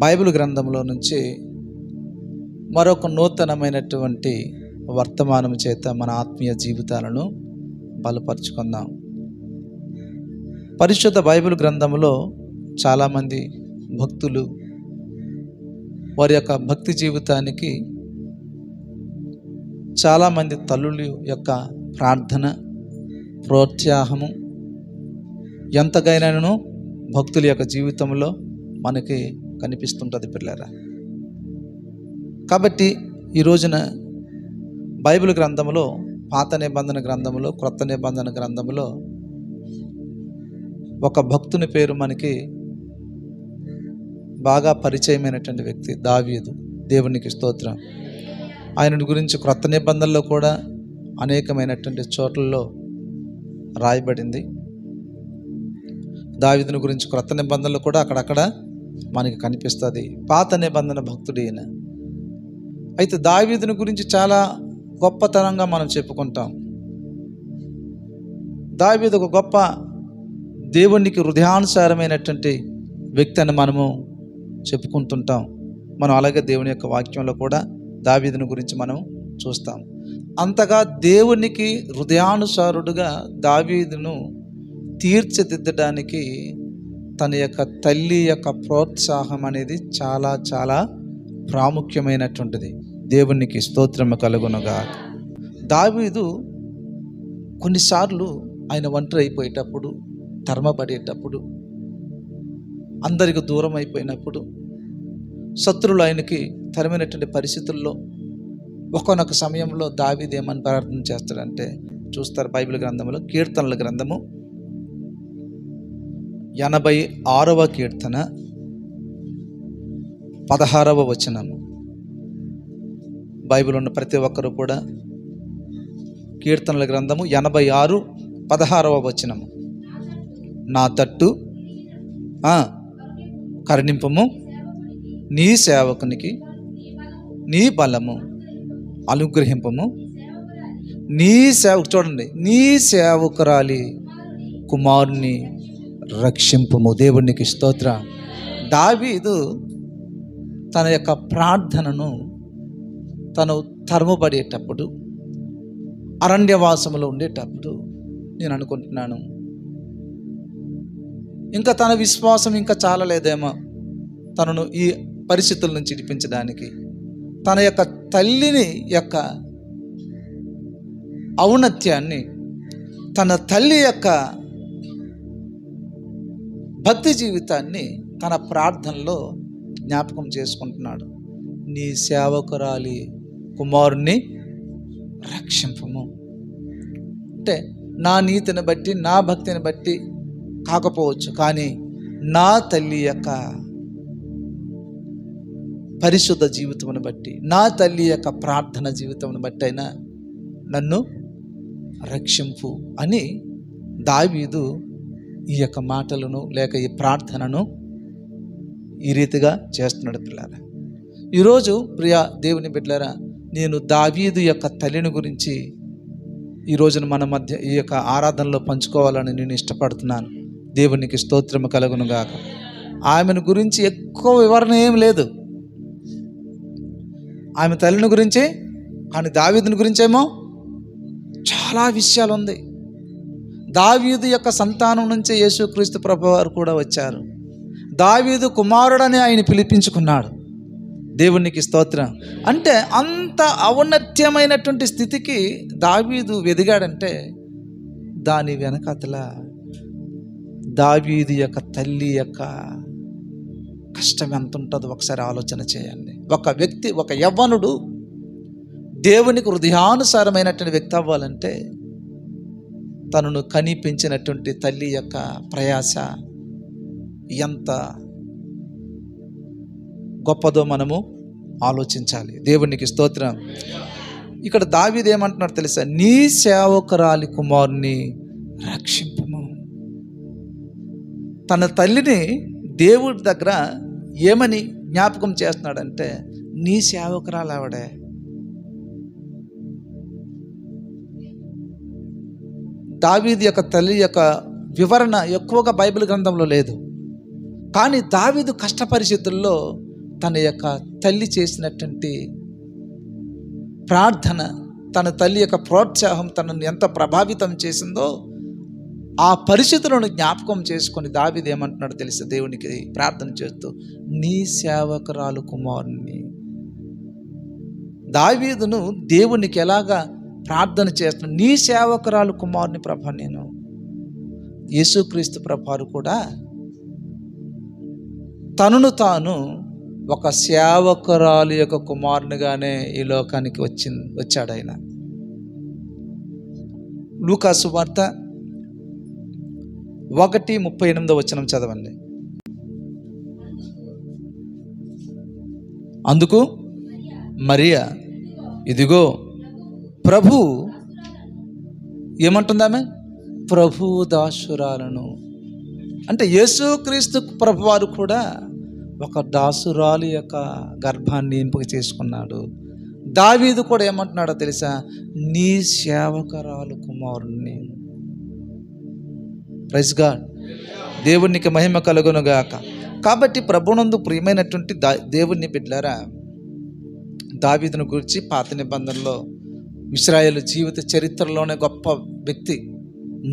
Bible గ్రంథంలో నుంచి మరొక నూతనమైనటువంటి వర్తమానం చేత మన ఆత్మీయ జీవితాలను బలపరుచుకుందాం. పరిశుద్ధ బైబిల్ గ్రంథంలో చాలామంది భక్తులు వారి యొక్క భక్తి జీవితానికి చాలామంది తల్లుల యొక్క ప్రార్థన ప్రోత్సాహము ఎంతగానో భక్తుల యొక్క జీవితంలో మనకి కనిపిస్తుంటుంది పిల్లరా. కాబట్టి ఈ రోజున బైబిల్ గ్రంథంలో పాత నిబంధన గ్రంథంలో క్రొత్త నిబంధన గ్రంథంలో ఒక భక్తుని పేరు మనకి బాగా పరిచయమైనటువంటి వ్యక్తి దావీదు. దేవునికి స్తోత్రం. ఆయన గురించి క్రొత్త నిబంధనలో కూడా అనేకమైనటువంటి చోట్లలో రాయబడింది. దావీదుని గురించి క్రొత్త నిబంధనలు కూడా అక్కడక్కడ మనకి కనిపిస్తుంది. పాత నిబంధన భక్తుడు ఈయన. అయితే దావీదుని గురించి చాలా గొప్పతనంగా మనం చెప్పుకుంటాం. దావీదు ఒక గొప్ప దేవునికి హృదయానుసారమైనటువంటి వ్యక్తి అని మనము చెప్పుకుంటుంటాం. మనం అలాగే దేవుని యొక్క వాక్యంలో కూడా దావీదుని గురించి మనం చూస్తాం. అంతగా దేవునికి హృదయానుసారుడుగా దావీదును తీర్చిదిద్దడానికి తన యొక్క తల్లి యొక్క ప్రోత్సాహం అనేది చాలా చాలా ప్రాముఖ్యమైనటువంటిది. దేవునికి స్తోత్రము కలుగునుగా. దావీదు కొన్నిసార్లు ఆయన ఒంటరి అయిపోయేటప్పుడు, తరమబడేటప్పుడు, అందరికి దూరం అయిపోయినప్పుడు, శత్రువులు ఆయనకి తరిమినటువంటి పరిస్థితుల్లో ఒక్కొక్క సమయంలో దావీదు ఏమని ప్రార్థన చేస్తాడంటే చూస్తారు బైబిల్ గ్రంథంలో కీర్తనల గ్రంథము 86వ కీర్తన 16వ వచనము. బైబిల్ ఉన్న ప్రతి ఒక్కరు కూడా కీర్తనల గ్రంథము 86 16వ వచనము. నా తట్టు కరుణింపము, నీ సేవకునికి నీ బలము అనుగ్రహింపము, నీ చూడండి, నీ సేవకురాలి కుమారుని రక్షింపము. దేవునికి స్తోత్రం. దావీదు తన యొక్క ప్రార్థనను తను తరమబడేటప్పుడు, అరణ్యవాసములో ఉండేటప్పుడు నేను అనుకుంటున్నాను, ఇంకా తన విశ్వాసం ఇంకా చాలలేదేమో తనను ఈ పరిస్థితుల నుంచి విడిపించడానికి. తన యొక్క తల్లిని యొక్క ఔన్నత్యాన్ని, తన తల్లి యొక్క భక్తి జీవితాన్ని తన ప్రార్థనలో జ్ఞాపకం చేసుకుంటున్నాడు. నీ సేవకురాలి కుమారుణ్ణి రక్షింపము అంటే నా నీతిని బట్టి, నా భక్తిని బట్టి కాకపోవచ్చు, కానీ నా తల్లి యొక్క పరిశుద్ధ జీవితమును బట్టి, నా తల్లి యొక్క ప్రార్థన జీవితమును బట్టి అయినా నన్ను రక్షింపు అని దావీదు ఈ యొక్క మాటలను లేక ఈ ప్రార్థనను ఈ రీతిగా చేస్తున్నాడు. పిల్లారా, ఈరోజు ప్రియ దేవుని బిడ్డలారా, నేను దావీదు యొక్క తల్లిని గురించి ఈ రోజున మన మధ్య ఈ యొక్క ఆరాధనలో పంచుకోవాలని నేను ఇష్టపడుతున్నాను. దేవునికి స్తోత్రము కలుగునుగాక. ఆమెను గురించి ఎక్కువ వివరణ ఏం లేదు, ఆమె తల్లిని గురించి. కానీ దావీదుని గురించేమో చాలా విషయాలు ఉంది. దావీదు యొక్క సంతానం నుంచి యేసుక్రీస్తు ప్రభువారు కూడా వచ్చారు. దావీదు కుమారుడని ఆయన పిలిపించుకున్నాడు. దేవునికి స్తోత్రం. అంటే అంత ఔన్నత్యమైనటువంటి స్థితికి దావీదు ఎదిగాడంటే దాని వెనకాతల దావీదు యొక్క తల్లి యొక్క కష్టం ఎంత ఉంటుందో ఒకసారి ఆలోచన చేయండి. ఒక వ్యక్తి, ఒక యవ్వనుడు దేవునికి హృదయానుసారమైనటువంటి వ్యక్తి అవ్వాలంటే తనను కని పెంచినటువంటి తల్లి యొక్క ప్రయాస ఎంత గొప్పదో మనము ఆలోచించాలి. దేవునికి స్తోత్రం. ఇక్కడ దావీదు ఏమంటున్నాడు తెలుసా? నీ సేవకురాలి కుమారుని రక్షింపుము. తన తల్లిని దేవుడి దగ్గర ఏమని జ్ఞాపకం చేస్తున్నాడంటే నీ సేవకురాలు ఆవిడే. దావీదు యొక్క తల్లి యొక్క వివరణ ఎక్కువగా బైబిల్ గ్రంథంలో లేదు. కానీ దావీదు కష్ట పరిస్థితుల్లో తన యొక్క తల్లి చేసినటువంటి ప్రార్థన, తన తల్లి యొక్క ప్రోత్సాహం తనను ఎంత ప్రభావితం చేసిందో ఆ పరిస్థితులను జ్ఞాపకం చేసుకొని దావీదు ఏమంటున్నాడో తెలిసి దేవునికి ప్రార్థన చేస్తూ, నీ సేవకురాలు కుమారుని. దావీదును దేవునికి ఎలాగా ప్రార్థన చేస్తున్నాడు, నీ సేవకురాలు కుమారుని ప్రభ. నేను యేసుక్రీస్తు ప్రభారు కూడా తనను తాను ఒక సేవకురాలు యొక్క కుమారునిగానే ఈ లోకానికి వచ్చాడు ఆయన. లూకా సువార్త 1:38 చదవండి. అందుకు మరియా, ఇదిగో ప్రభు ఏమంటుందామె, ప్రభు దాసురాలను. అంటే యేసుక్రీస్తు ప్రభువారు కూడా ఒక దాసురాలు యొక్క గర్భాన్ని ఎంపిక చేసుకున్నాడు. దావీదు కూడా ఏమంటున్నాడో తెలుసా, నీ సేవకురాలు కుమారుణ్ణి. ప్రైజ్ గాడ్, దేవునికి మహిమ కలుగునుగాక. కాబట్టి ప్రభునందు ప్రియమైనటువంటి దేవుని బిడ్డలారా, దావీదును గురించి పాత నిబంధనలో ఇశ్రాయేలు జీవిత చరిత్రలోనే గొప్ప వ్యక్తి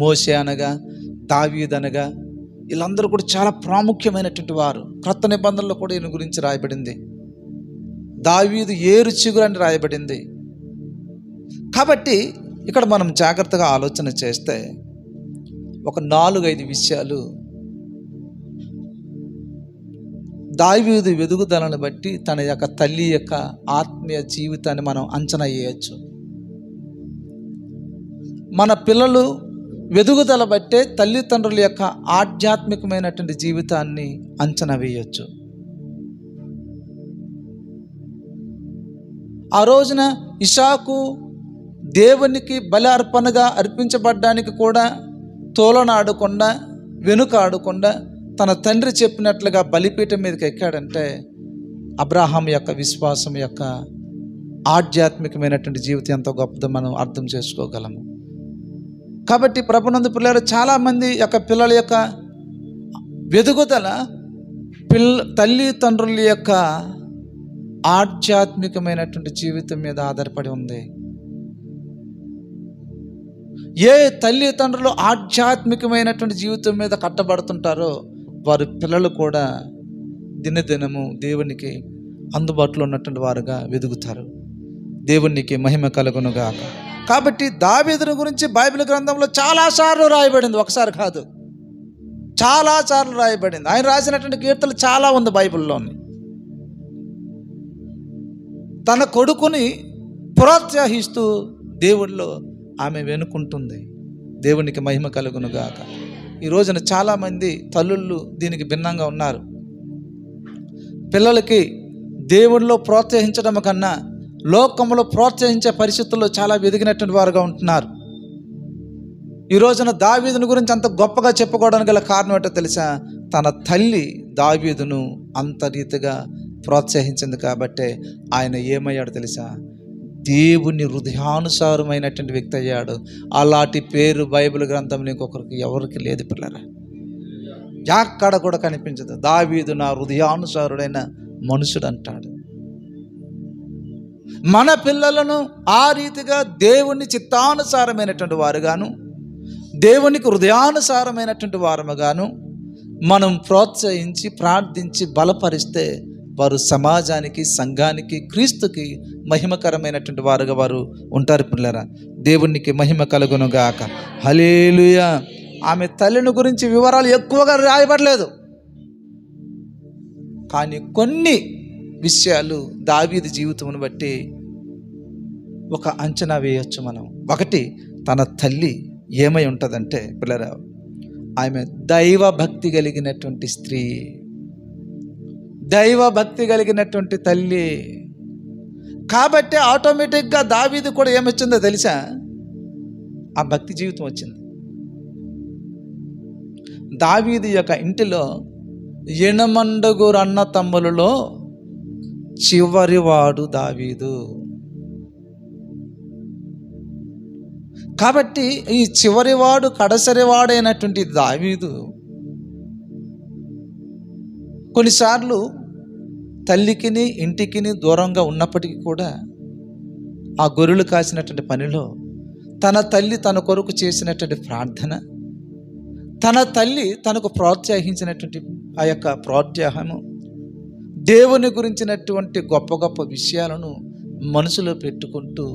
మోషే అనగా, దావీదు అనగా, వీళ్ళందరూ కూడా చాలా ప్రాముఖ్యమైనటువంటి వారు. క్రొత్త నిబంధనలో కూడా ఈయన గురించి రాయబడింది. దావీదు ఏరు చిగురు అని రాయబడింది. కాబట్టి ఇక్కడ మనం జాగ్రత్తగా ఆలోచన చేస్తే ఒక 4-5 విషయాలు దావీదు ఎదుగుదలను బట్టి తన యొక్క తల్లి యొక్క ఆత్మీయ జీవితాన్ని మనం అంచనా వేయచ్చు. మన పిల్లలు ఎదుగుదల బట్టే తల్లిదండ్రుల యొక్క ఆధ్యాత్మికమైనటువంటి జీవితాన్ని అంచనా వేయచ్చు. ఆ రోజున ఇషాకు దేవునికి బలి అర్పణగా అర్పించబడ్డానికి కూడా తోలనాడకుండా, వెనుకాడకుండా తన తండ్రి చెప్పినట్లుగా బలిపీఠం మీదకి ఎక్కాడంటే అబ్రాహాం యొక్క విశ్వాసం యొక్క ఆధ్యాత్మికమైనటువంటి జీవితం ఎంతో గొప్పదో మనం అర్థం చేసుకోగలము. కాబట్టి ప్రభునందు పిల్లలు చాలామంది యొక్క పిల్లల యొక్క ఎదుగుదల తల్లిదండ్రుల యొక్క ఆధ్యాత్మికమైనటువంటి జీవితం మీద ఆధారపడి ఉంది. ఏ తల్లిదండ్రులు ఆధ్యాత్మికమైనటువంటి జీవితం మీద కట్టబడుతుంటారో వారి పిల్లలు కూడా దినదినము దేవునికి అందుబాటులో ఉన్నటువంటి వారుగా వెదుగుతారు. దేవునికి మహిమ కలుగునుగాక. కాబట్టి దావీదుని గురించి బైబిల్ గ్రంథంలో చాలాసార్లు రాయబడింది, ఒకసారి కాదు, చాలాసార్లు రాయబడింది. ఆయన రాసినటువంటి కీర్తనలు చాలా ఉంది బైబిల్లోని. తన కొడుకుని ప్రోత్సహిస్తూ దేవుడిలో ఆమె వెనుకుంటుంది. దేవునికి మహిమ కలుగునుగాక. ఈ రోజున చాలామంది తల్లుళ్ళు దీనికి భిన్నంగా ఉన్నారు. పిల్లలకి దేవుడిలో ప్రోత్సహించడం కన్నా లోకంలో ప్రోత్సహించే పరిస్థితుల్లో చాలా ఎదిగినటువంటి వారుగా ఉంటున్నారు. ఈ రోజున దావీదుని గురించి అంత గొప్పగా చెప్పుకోవడానికి గల కారణం ఏంటో తెలుసా? తన తల్లి దావీదును అంత రీతిగా ప్రోత్సహించింది కాబట్టే ఆయన ఏమయ్యాడు తెలుసా? దేవుని హృదయానుసారమైనటువంటి వ్యక్తి అయ్యాడు. అలాంటి పేరు బైబిల్ గ్రంథంలో ఇంకొకరికి ఎవరికి లేదు పిల్లరా, ఎక్కడ కూడా కనిపించదు. దావీదు నా హృదయానుసారుడైన మనుషుడు అంటాడు. మన పిల్లలను ఆ రీతిగా దేవుని చిత్తానుసారమైనటువంటి వారుగాను, దేవునికి హృదయానుసారమైనటువంటి వారముగాను మనం ప్రోత్సహించి ప్రార్థించి బలపరిస్తే వారు సమాజానికి, సంఘానికి, క్రీస్తుకి మహిమకరమైనటువంటి వారుగా వారు ఉంటారు పిల్లరా. దేవునికి మహిమ కలుగునుగాక. హల్లెలూయా. ఆమె తల్లిని గురించి వివరాలు ఎక్కువగా రాయబడలేదు, కానీ కొన్ని విషయాలు దావీదు జీవితమును బట్టి ఒక అంచనా వేయచ్చు మనం. ఒకటి, తన తల్లి ఏమై ఉంటుందంటే పిల్లరా, ఆమె దైవ భక్తి కలిగినటువంటి స్త్రీ, దైవ భక్తి కలిగినటువంటి తల్లి. కాబట్టి ఆటోమేటిక్గా దావీదు కూడా ఏమొచ్చిందో తెలుసా? ఆ భక్తి జీవితం వచ్చింది. దావీదు యొక్క ఇంటిలో 8 అన్న తమ్ములలో చివరివాడు దావీదు. కాబట్టి ఈ చివరివాడు, కడసరివాడైనటువంటి దావీదు కొన్నిసార్లు తల్లికిని ఇంటికిని దూరంగా ఉన్నప్పటికీ కూడా ఆ గొర్రెలు కాసినటువంటి పనిలో తన తల్లి తన కొరకు చేసినటువంటి ప్రార్థన, తన తల్లి తనకు ప్రోత్సహించినటువంటి ఆ యొక్క ప్రోత్సాహము, దేవుని గురించినటువంటి గొప్ప గొప్ప విషయాలను మనసులో పెట్టుకుంటూ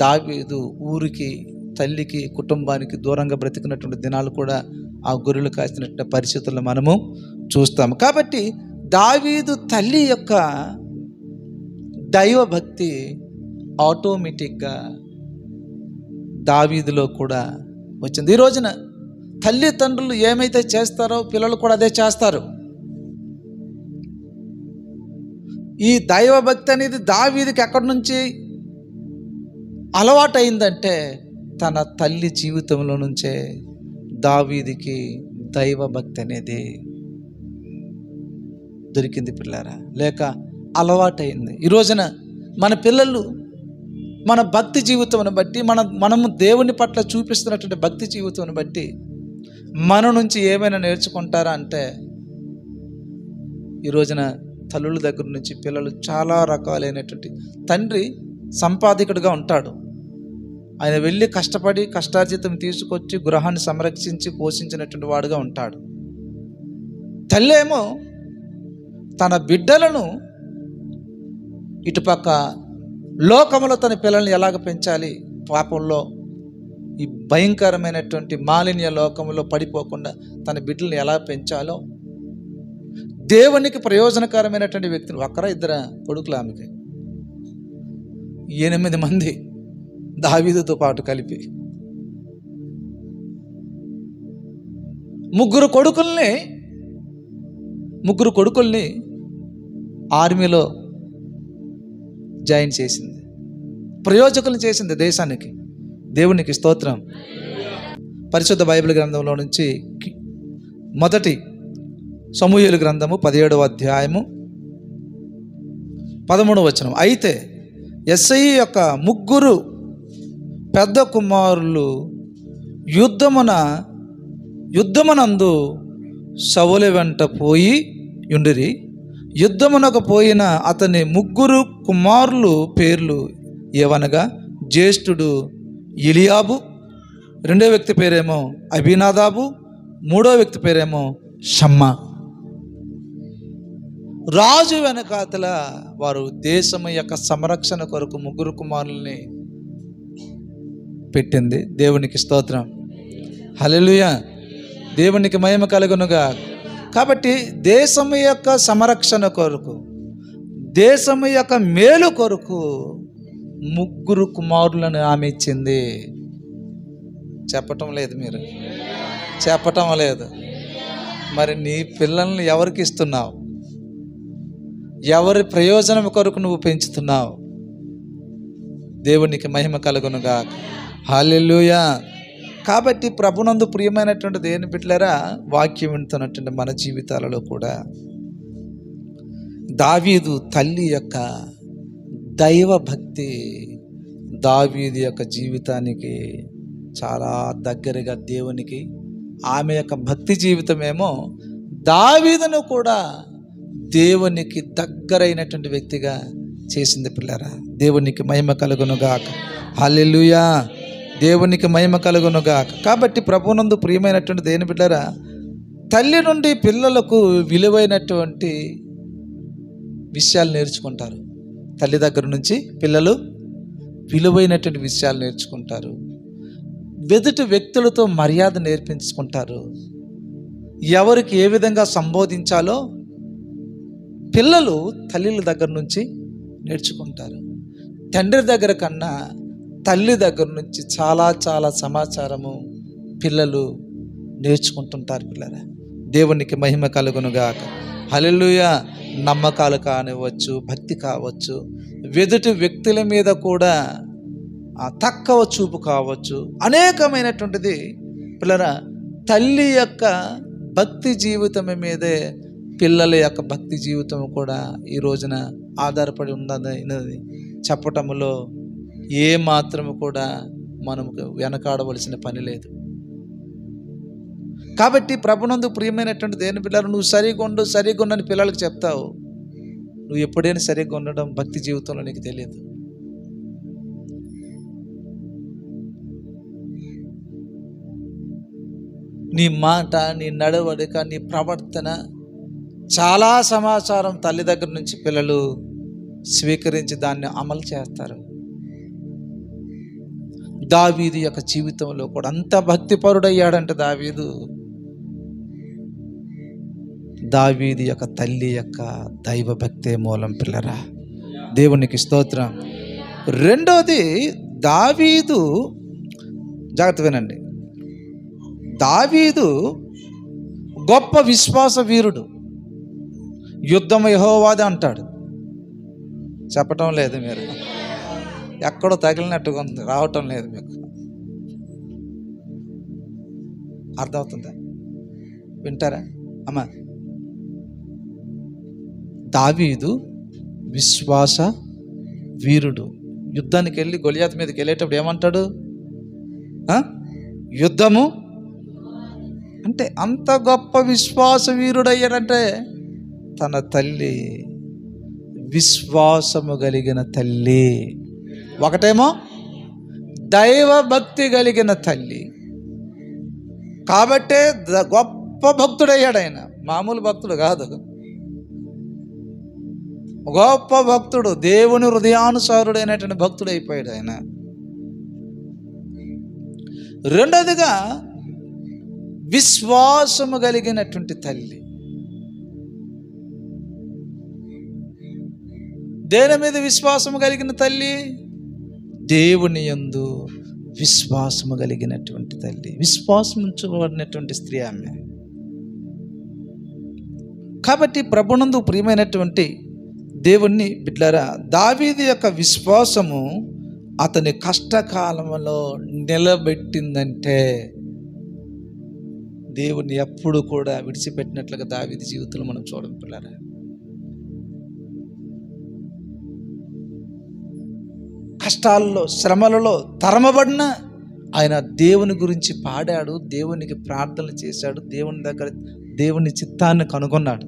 దావీదు ఊరికి, తల్లికి, కుటుంబానికి దూరంగా బ్రతికినటువంటి దినాలు కూడా ఆ గొర్రెలు కాసినటువంటి పరిస్థితుల్లో మనము చూస్తాము. కాబట్టి దావీదు తల్లి యొక్క దైవభక్తి ఆటోమేటిక్గా దావీదులో కూడా వచ్చింది. ఈ రోజున తల్లిదండ్రులు ఏమైతే చేస్తారో పిల్లలు కూడా అదే చేస్తారు. ఈ దైవభక్తి అనేది దావీదుకి ఎక్కడి నుంచి అలవాటైందంటే తన తల్లి జీవితంలో నుంచే దావీదుకి దైవభక్తి అనేది దొరికింది పిల్లారా, లేక అలవాటైంది. ఈ రోజున మన పిల్లలు మన భక్తి జీవితం బట్టి, మనము దేవుని పట్ల చూపిస్తున్నటువంటి భక్తి జీవితం బట్టి మన నుంచి ఏమైనా నేర్చుకుంటారా అంటే, ఈ రోజున తల్లుల దగ్గర నుంచి పిల్లలు చాలా రకాలైనటువంటి, తండ్రి సంపాదకుడిగా ఉంటాడు, ఆయన వెళ్ళి కష్టపడి కష్టార్జితం తీసుకొచ్చి గృహాన్ని సంరక్షించి పోషించినటువంటి వాడుగా ఉంటాడు. తల్లేమో తన బిడ్డలను ఇటుపక్క లోకంలో తన పిల్లల్ని ఎలాగ పెంచాలి, పాపంలో ఈ భయంకరమైనటువంటి మాలిన్య లోకంలో పడిపోకుండా తన బిడ్డల్ని ఎలా పెంచాలో, దేవునికి ప్రయోజనకరమైనటువంటి వ్యక్తులు, ఒక్కరా ఇద్దరా కొడుకులు ఆమెకి, 8 మంది దావీదుతో పాటు కలిపి ముగ్గురు కొడుకుల్ని ఆర్మీలో జాయిన్ చేసింది, ప్రయోజకులను చేసింది దేశానికి. దేవునికి స్తోత్రం. పరిశుద్ధ బైబిల్ గ్రంథంలో నుంచి మొదటి సమూయేలు గ్రంథము 17వ అధ్యాయము 13వ వచనం. అయితే యెష్షయి యొక్క 3 పెద్ద కుమారులు యుద్ధమునందు సౌలు వెంట పోయి ఉండిరి. యుద్ధమునకు పోయిన అతని 3 కుమారులు పేర్లు ఏవనగా, జ్యేష్ఠుడు ఎలియాబు, 2వ వ్యక్తి పేరేమో అబీనాదాబు, 3వ వ్యక్తి పేరేమో షమ్మా. రాజు వెనకాతల వారు దేశము యొక్క సంరక్షణ కొరకు 3 కుమారుల్ని పెట్టింది. దేవునికి స్తోత్రం, హల్లెలూయా, దేవునికి మహిమ కలుగునుగా. కాబట్టి దేశము యొక్క సంరక్షణ కొరకు, దేశము యొక్క మేలు కొరకు 3 కుమారులను ఆమె ఇచ్చింది. చెప్పటం లేదు, మీరు చెప్పటం లేదు. మరి నీ పిల్లల్ని ఎవరికి ఇస్తున్నావు? ఎవరి ప్రయోజనం కొరకు నువ్వు పెంచుతున్నావు? దేవునికి మహిమ కలుగునుగా, హల్లెలూయా. కాబట్టి ప్రభునందు ప్రియమైనటువంటి దేవుని బిడ్డలారా, వాక్యం వింటున్నటువంటి మన జీవితాలలో కూడా దావీదు తల్లి యొక్క దైవభక్తి దావీదు యొక్క జీవితానికి చాలా దగ్గరగా దేవునికి, ఆమె యొక్క భక్తి జీవితమేమో దావీదును కూడా దేవునికి దగ్గరైనటువంటి వ్యక్తిగా చేసింది పిల్లరా. దేవునికి మహిమ కలుగునుగాక, హల్లెలూయా, దేవునికి మహిమ కలుగునుగాక. కాబట్టి ప్రభువునందు ప్రియమైనటువంటి దేవుని బిడ్డలారా, తల్లి నుండి పిల్లలకు విలువైనటువంటి విషయాలు నేర్చుకుంటారు. తల్లి దగ్గర నుంచి పిల్లలు విలువైనటువంటి విషయాలు నేర్చుకుంటారు. ఎదుటి వ్యక్తులతో మర్యాద నేర్పించుకుంటారు. ఎవరికి ఏ విధంగా సంబోధించాలో పిల్లలు తల్లిల దగ్గర నుంచి నేర్చుకుంటారు. తండ్రి దగ్గర కన్నా తల్లి దగ్గర నుంచి చాలా చాలా సమాచారము పిల్లలు నేర్చుకుంటుంటారు పిల్లరా. దేవునికి మహిమ కలుగునుగాక, హల్లెలూయా. నమ్మకాలు కానివ్వచ్చు, భక్తి కావచ్చు, ఎదుటి వ్యక్తుల మీద కూడా తక్కువ చూపు కావచ్చు, అనేకమైనటువంటిది పిల్లరా తల్లి యొక్క భక్తి జీవితం మీదే పిల్లల యొక్క భక్తి జీవితం కూడా ఈ రోజున ఆధారపడి ఉన్నది చెప్పటంలో ఏ మాత్రము కూడా మనము వెనకాడవలసిన పని లేదు. కాబట్టి ప్రభునందు ప్రియమైనటువంటి దేవుని పిల్లలు, నువ్వు సరిగా ఉండని పిల్లలకు చెప్తావు, నువ్వు ఎప్పుడైనా సరిగ్గా ఉండడం భక్తి జీవితంలో నీకు తెలియదు. నీ మాట, నీ నడవడిక, నీ ప్రవర్తన, చాలా సమాచారం తల్లి దగ్గర నుంచి పిల్లలు స్వీకరించి దాన్ని అమలు చేస్తారు. దావీదు యొక్క జీవితంలో కూడా అంత భక్తిపరుడయ్యాడంటే దావీదు యొక్క తల్లి యొక్క దైవ భక్తే మూలం. పిల్లరా, దేవునికి స్తోత్రం. రెండోది, దావీదు, జాగ్రత్త వినండి, దావీదు గొప్ప విశ్వాస వీరుడు. యుద్ధం యెహోవాది అంటాడు. చెప్పటం లేదు, మీరు ఎక్కడో తగిలినట్టుగా ఉంది, రావటం లేదు మీకు. అర్థమవుతుందా? వింటారా అమ్మా? దావీదు విశ్వాస వీరుడు. యుద్ధానికి వెళ్ళి గొలియాతు మీదకి వెళ్ళేటప్పుడు ఏమంటాడు? యుద్ధము అంటే అంత గొప్ప విశ్వాస వీరుడు అయ్యాడంటే తన తల్లి విశ్వాసము కలిగిన తల్లి. ఒకటేమో దైవ భక్తి కలిగిన తల్లి కాబట్టే గొప్ప భక్తుడయ్యాడు. ఆయన మామూలు భక్తుడు కాదు, గొప్ప భక్తుడు, దేవుని హృదయానుసారుడైనటువంటి భక్తుడు అయిపోయాడు ఆయన. రెండోదిగా విశ్వాసము కలిగినటువంటి తల్లి. దేని మీద విశ్వాసము కలిగిన తల్లి? దేవుని యందు విశ్వాసము కలిగినటువంటి తల్లి, విశ్వాసం ఉంచబడినటువంటి స్త్రీ ఆమె. కాబట్టి ప్రభునందు ప్రియమైనటువంటి దేవుణ్ణి బిడ్డలారా, దావీదు యొక్క విశ్వాసము అతని కష్టకాలంలో నిలబెట్టిందంటే దేవుణ్ణి ఎప్పుడు కూడా విడిచిపెట్టినట్లుగా దావీదు జీవితంలో మనం చూడడం. పిల్లరా, కష్టాల్లో, శ్రమలలో తరమబడిన ఆయన దేవుని గురించి పాడాడు, దేవునికి ప్రార్థనలు చేశాడు, దేవుని దగ్గర దేవుని చిత్తాన్ని కనుగొన్నాడు.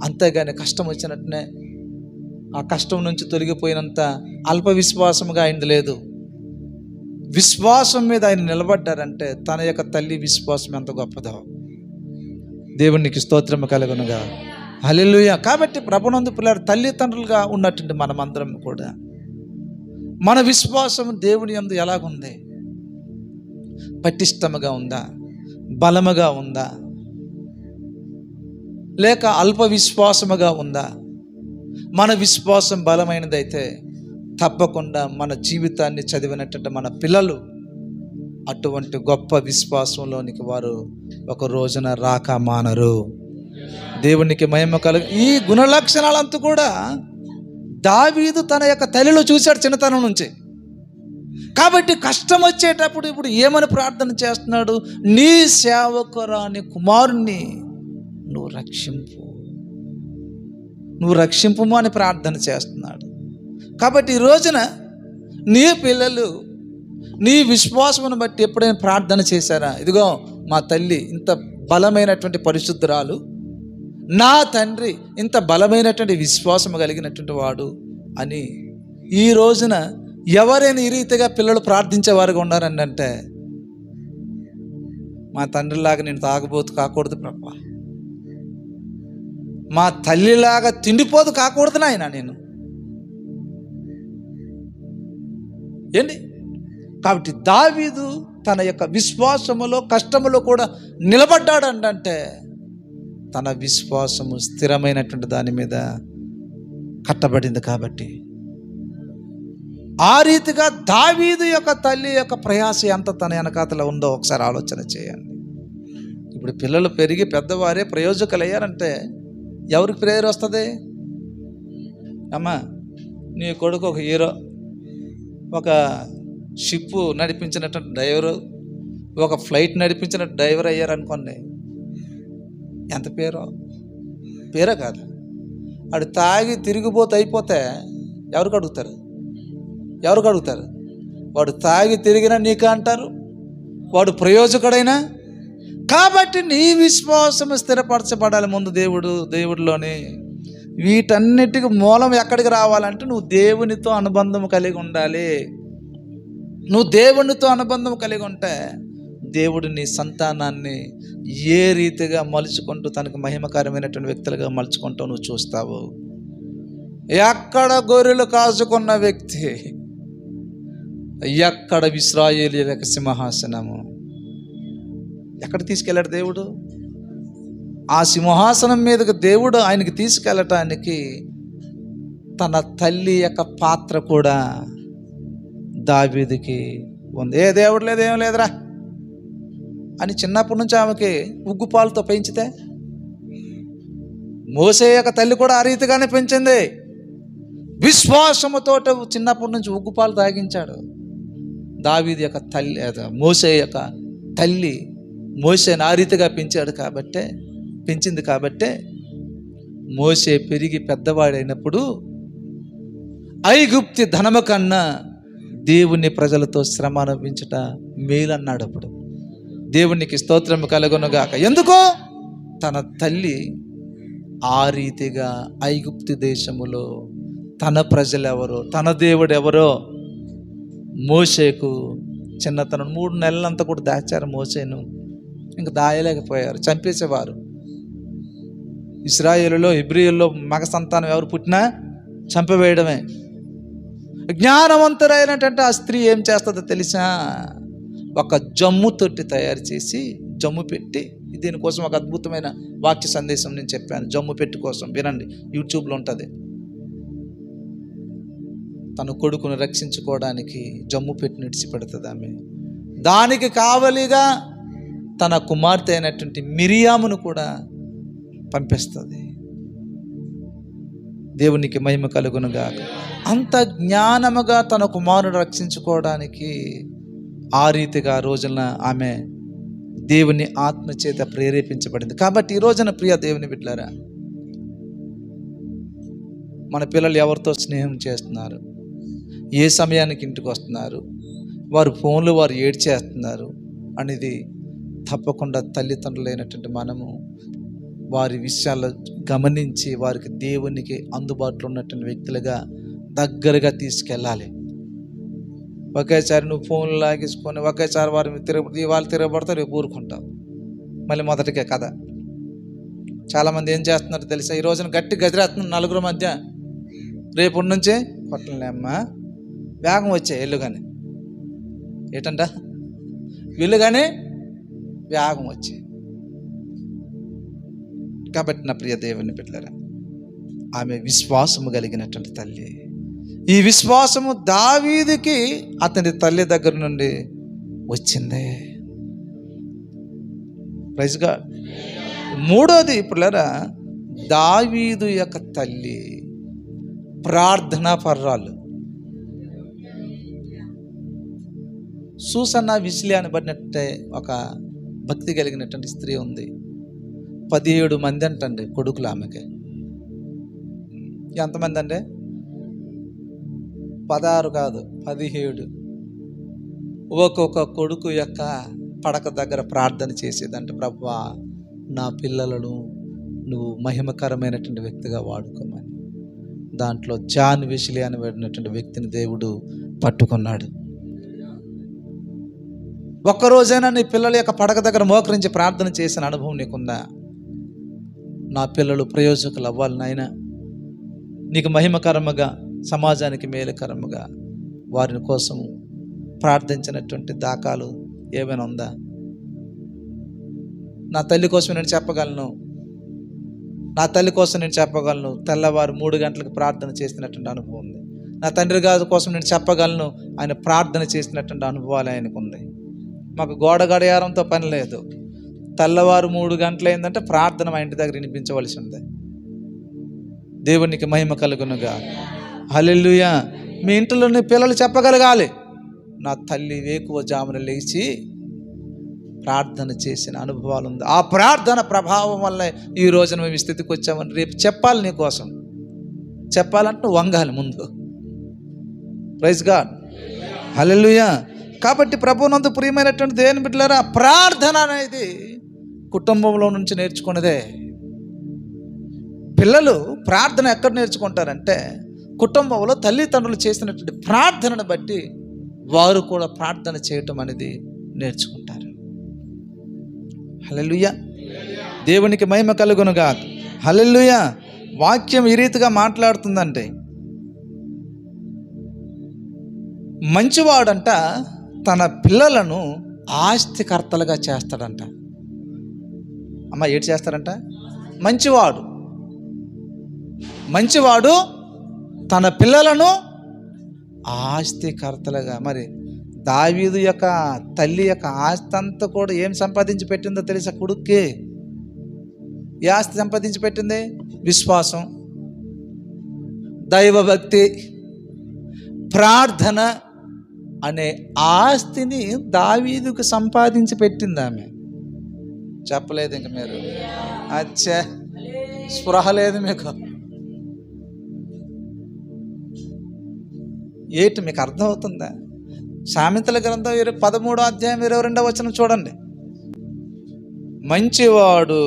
అంతేగాని కష్టం వచ్చినట్టునే ఆ కష్టం నుంచి తొలగిపోయినంత అల్ప విశ్వాసముగా ఆయనది లేదు. విశ్వాసం మీద ఆయన నిలబడ్డారంటే తన యొక్క తల్లి విశ్వాసం ఎంత గొప్పదో. దేవునికి స్తోత్రము కలుగునుగా. హల్లెలూయా. కాబట్టి ప్రభునందు పిల్లలు, తల్లిదండ్రులుగా ఉన్నటువంటి మనమందరం కూడా మన విశ్వాసం దేవుని యందు ఎలాగుంది? పటిష్టముగా ఉందా? బలముగా ఉందా? లేక అల్ప విశ్వాసముగా ఉందా? మన విశ్వాసం బలమైనదైతే తప్పకుండా మన జీవితాన్ని చదివినట్టు మన పిల్లలు అటువంటి గొప్ప విశ్వాసంలోనికి వారు ఒక రోజున రాక మానరు. దేవునికి మహిమ కలుగు. ఈ గుణలక్షణాలంతా కూడా దావీదు తన యొక్క తల్లిలో చూశాడు చిన్నతనం నుంచి. కాబట్టి కష్టం వచ్చేటప్పుడు ఇప్పుడు ఏమని ప్రార్థన చేస్తున్నాడు? నీ సేవకురాని కుమారుణ్ణి నువ్వు రక్షింపుము అని ప్రార్థన చేస్తున్నాడు. కాబట్టి ఈ రోజున నీ పిల్లలు నీ విశ్వాసమును బట్టి ఎప్పుడైనా ప్రార్థన చేశారా? ఇదిగో మా తల్లి ఇంత బలమైనటువంటి పరిశుద్ధురాలు, నా తండ్రి ఇంత బలమైనటువంటి విశ్వాసము కలిగినటువంటి వాడు అని ఈ రోజున ఎవరైనా ఈ రీతిగా పిల్లలు ప్రార్థించేవారుగా ఉన్నారని అంటే, మా తండ్రిలాగా నేను తాగబోతు కాకూడదు ప్రభా, మా తల్లిలాగా తిండిపోతు కాకూడదు నాయన నేను ఏంటి. కాబట్టి దావీదు తన యొక్క విశ్వాసములో కష్టములో కూడా నిలబడ్డాడంటే తన విశ్వాసము స్థిరమైనటువంటి దాని మీద కట్టబడింది. కాబట్టి ఆ రీతిగా దావీదు యొక్క తల్లి యొక్క ప్రయాస ఎంత తన వెనకాతలో ఉందో ఒకసారి ఆలోచన చేయండి. ఇప్పుడు పిల్లలు పెరిగి పెద్దవారే ప్రయోజకులు అయ్యారంటే ఎవరికి ప్రేయర్ వస్తుంది? అమ్మా, నీ కొడుకు ఒక హీరో, ఒక షిప్ నడిపించినటువంటి డ్రైవరు, ఒక ఫ్లైట్ నడిపించిన డ్రైవర్ అయ్యారనుకోండి, ఎంత పేరో కాదు. వాడు తాగి తిరిగిపోతే అయిపోతే ఎవరికి అడుగుతారు? వాడు తాగి తిరిగినా నీకు అంటారు, వాడు ప్రయోజకుడైనా. కాబట్టి నీ విశ్వాసము స్థిరపరచబడాలి ముందు దేవుడిలోనే. వీటన్నిటికి మూలం ఎక్కడికి రావాలంటే నువ్వు దేవునితో అనుబంధం కలిగి ఉండాలి. నువ్వు దేవునితో అనుబంధం కలిగి ఉంటే దేవుడు నీ సంతానాన్ని ఏ రీతిగా మలుచుకుంటూ తనకు మహిమకరమైనటువంటి వ్యక్తులుగా మలుచుకుంటూ నువ్వు చూస్తావు. ఎక్కడ గొర్రెలు కాచుకున్న వ్యక్తి, ఎక్కడ ఇశ్రాయేలీయులకు సింహాసనము, ఎక్కడ తీసుకెళ్ళాడు దేవుడు? ఆ సింహాసనం మీదకి దేవుడు ఆయనకి తీసుకెళ్ళటానికి తన తల్లి యొక్క పాత్ర కూడా దావీదుకి ఉంది. ఏ దేవుడు లేదు, ఏం లేదురా అని చిన్నప్పటి నుంచి ఆమెకి ఉగ్గుపాలతో పెంచితే, మోసే యొక్క తల్లి కూడా ఆ రీతిగానే పెంచింది. విశ్వాసముతో చిన్నప్పటి నుంచి ఉగ్గుపాలు తాగించాడు. దావీదు యొక్క తల్లి, మోసే యొక్క తల్లి మోసేని ఆ రీతిగా పెంచింది కాబట్టే మోసే పెరిగి పెద్దవాడైనప్పుడు ఐగుప్తి ధనము కన్నా దేవుని ప్రజలతో శ్రమ అనుభవించుట మేలన్నాడు. అప్పుడు దేవునికి స్తోత్రం కలుగునుగాక. ఎందుకో తన తల్లి ఆ రీతిగా ఐగుప్తి దేశములో తన ప్రజలెవరో, తన దేవుడు ఎవరో మోసేకు చిన్నతనం 3 నెలలంతా కూడా దాచారు. మోసేను ఇంకా దాయలేకపోయారు, చంపేసేవారు. ఇశ్రాయేలులో హెబ్రీయుల్లో మగ సంతానం ఎవరు పుట్టినా చంపవేయడమే. జ్ఞానవంతురైనటువంటి ఆ స్త్రీ ఏం చేస్తుందో తెలుసా? ఒక జమ్ము తొట్టి తయారు చేసి జమ్ము పెట్టి, దీనికోసం ఒక అద్భుతమైన వాక్య సందేశం నేను చెప్పాను. జమ్ము పెట్టి కోసం వినండి, యూట్యూబ్లో ఉంటుంది. తన కొడుకును రక్షించుకోవడానికి జమ్ము పెట్టి నిడిచిపెడుతుంది ఆమె. దానికి కావలిగా తన కుమార్తె అయినటువంటి మిరియామును కూడా పంపిస్తుంది. దేవునికి మహిమ కలుగునుగాక. అంత జ్ఞానముగా తన కుమారుడు రక్షించుకోవడానికి ఆ రీతిగా రోజున ఆమె దేవుని ఆత్మచేత ప్రేరేపించబడింది. కాబట్టి ఈ రోజున ప్రియ దేవుని బిడ్డలారా, మన పిల్లలు ఎవరితో స్నేహం చేస్తున్నారు, ఏ సమయానికి ఇంటికి వస్తున్నారు, వారు ఫోన్లు వారు ఏడ్చేస్తున్నారు అనేది తప్పకుండా తల్లిదండ్రులైనటువంటి మనము వారి విషయాలు గమనించి వారికి దేవునికి అందుబాటులో ఉన్నటువంటి వ్యక్తులుగా దగ్గరగా తీసుకెళ్ళాలి. ఒకేసారి నువ్వు ఫోన్లు లాగేసుకొని ఒకేసారి వారు తిరగబడతారు, రేపు ఊరుకుంటావు. మళ్ళీ మొదటికే కథ. చాలామంది ఏం చేస్తున్నారో తెలుసా? ఈ రోజున గట్టి గదిరేస్తున్నారు నలుగురు మధ్య, రేపు నుంచే కొట్టలేమ్మా, వేగం వచ్చాయి ఎల్లుగానే, ఏటంట వీళ్ళుగానే వేగం వచ్చాయి. కాబట్టి నా ప్రియ దేవుని బిడ్డలారా, ఆమె విశ్వాసము కలిగినటువంటి తల్లి. ఈ విశ్వాసము దావీదుకి అతని తల్లి దగ్గర నుండి వచ్చిందే. Praise God. మూడోది పిల్లరా, దావీదు యొక్క తల్లి ప్రార్థనా పర్రాలు. సూసన్న విసిలి అనబడినట్టే ఒక భక్తి కలిగినటువంటి స్త్రీ ఉంది. 17 మంది అంటండి కొడుకులు ఆమెకి. ఎంతమంది అంటే 16 కాదు 17. ఒక్కొక్క కొడుకు యొక్క పడక దగ్గర ప్రార్థన చేసేదంటే, ప్రభువా నా పిల్లలను నువ్వు మహిమకరమైనటువంటి వ్యక్తిగా వాడుకోమని. దాంట్లో జాన్ విసిలి అనబడినటువంటి వ్యక్తిని దేవుడు పట్టుకున్నాడు. ఒక్కరోజైనా నీ పిల్లల యొక్క పడక దగ్గర మోకరించి ప్రార్థన చేసిన అనుభవం నీకుందా? నా పిల్లలు ప్రయోజకులు అవ్వాలి నాయన, నీకు మహిమకరముగా, సమాజానికి మేలుకరముగా వారిని కోసం ప్రార్థించినటువంటి దాఖలు ఏమైనా ఉందా? నా తల్లి కోసం నేను చెప్పగలను, నా తల్లి కోసం నేను చెప్పగలను, తెల్లవారు 3 గంటలకు ప్రార్థన చేసినటువంటి అనుభవం ఉంది. నా తండ్రి గారి కోసం నేను చెప్పగలను, ఆయన ప్రార్థన చేసినటువంటి అనుభవాలు ఆయనకు ఉంది. మాకు గోడ గడియారంతో పని లేదు. తెల్లవారు 3 గంటలు అయిందంటే ప్రార్థన మా ఇంటి దగ్గర వినిపించవలసి ఉంది. దేవునికి మహిమ కలుగునుగా. హల్లెలూయా. మీ ఇంట్లోని పిల్లలు చెప్పగలగాలి, నా తల్లి వేకువ జామున లేచి ప్రార్థన చేసిన అనుభవాలు ఉంది. ఆ ప్రార్థన ప్రభావం వల్ల ఈ రోజున మేము ఈ స్థితికి వచ్చామని రేపు చెప్పాలి. నీ కోసం చెప్పాలంటే వంగాలి ముందు. Praise God. హల్లెలూయా. కాబట్టి ప్రభువునందు ప్రియమైనటువంటి దేవుని బిడ్డలారా, ప్రార్థన అనేది కుటుంబంలో నుంచి నేర్చుకున్నదే. పిల్లలు ప్రార్థన ఎక్కడ నేర్చుకుంటారంటే కుటుంబంలో తల్లిదండ్రులు చేసినటువంటి ప్రార్థనను బట్టి వారు కూడా ప్రార్థన చేయటం అనేది నేర్చుకుంటారు. హల్లెలూయా, దేవునికి మహిమ కలుగునుగా. హల్లెలూయా. వాక్యం ఈ రీతిగా మాట్లాడుతుందంటే, మంచివాడంట తన పిల్లలను ఆస్తికర్తలుగా చేస్తాడంట. అమ్మ ఏడు చేస్తాడంట? మంచివాడు తన పిల్లలను ఆస్తికర్తలుగా. మరి దావీదు యొక్క తల్లి యొక్క ఆస్తి అంతా కూడా ఏం సంపాదించి పెట్టిందో తెలుసా? కొడుక్కి ఏ ఆస్తి సంపాదించి పెట్టింది? విశ్వాసం, దైవభక్తి, ప్రార్థన అనే ఆస్తిని దావీదుకు సంపాదించి పెట్టింది ఆమె. చెప్పలేదు ఇంక మీరు? అచ్చా, స్పృహ లేదు మీకు. ఏంటి మీకు అర్థమవుతుందా? సామెతల గ్రంథం 13వ అధ్యాయం 22వ వచనం చూడండి. మంచివాడు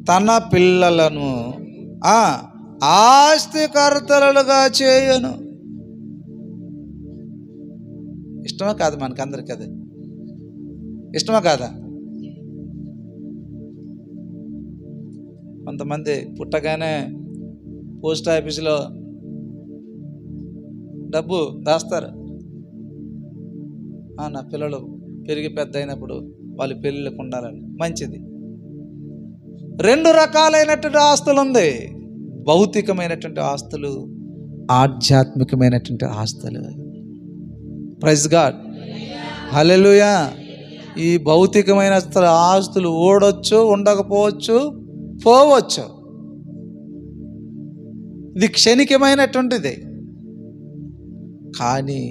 తన పిల్లలను ఆస్తికర్తలుగా చేయను. ఇష్టమా కాదు? మనకందరికి అది ఇష్టమా కాదా? కొంతమంది పుట్టగానే పోస్ట్ ఆఫీసులో డబ్బు దాస్తారు. నా పిల్లలు పెరిగి పెద్ద అయినప్పుడు వాళ్ళు పెళ్ళిళ్ళకు ఉండాలని. మంచిది. 2 రకాలైనటువంటి ఆస్తులు ఉంది. భౌతికమైనటువంటి ఆస్తులు, ఆధ్యాత్మికమైనటువంటి ఆస్తులు. ప్రైజ్ గాడ్, హల్లెలూయా. ఈ భౌతికమైన ఆస్తులు ఓడొచ్చు, ఉండకపోవచ్చు, పోవచ్చు. ఇది క్షణికమైనటువంటిది. కానీ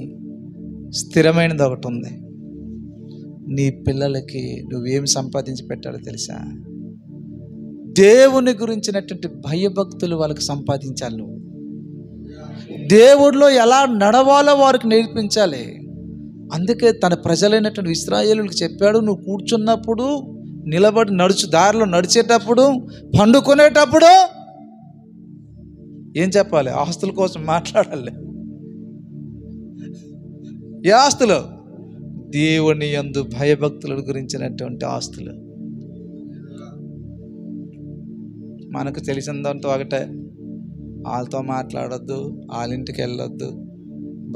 స్థిరమైనది ఒకటి ఉంది. నీ పిల్లలకి నువ్వేం సంపాదించి పెట్టాలో తెలుసా? దేవుని గురించినటువంటి భయభక్తులు వాళ్ళకి సంపాదించాలి. నువ్వు దేవుడిలో ఎలా నడవాలో వారికి నేర్పించాలి. అందుకే తన ప్రజలైనటువంటి ఇశ్రాయేలులకు చెప్పాడు, నువ్వు కూర్చున్నప్పుడు, నిలబడి దారిలో నడిచేటప్పుడు, పండుకునేటప్పుడు ఏం చెప్పాలి? ఆస్తుల కోసం మాట్లాడాలి. ఏ ఆస్తులు? దేవుని యందు భయభక్తుల గురించినటువంటి ఆస్తులు. మనకు తెలిసిందంటూ ఒకటే, వాళ్ళతో మాట్లాడొద్దు, వాళ్ళ ఇంటికి వెళ్ళొద్దు,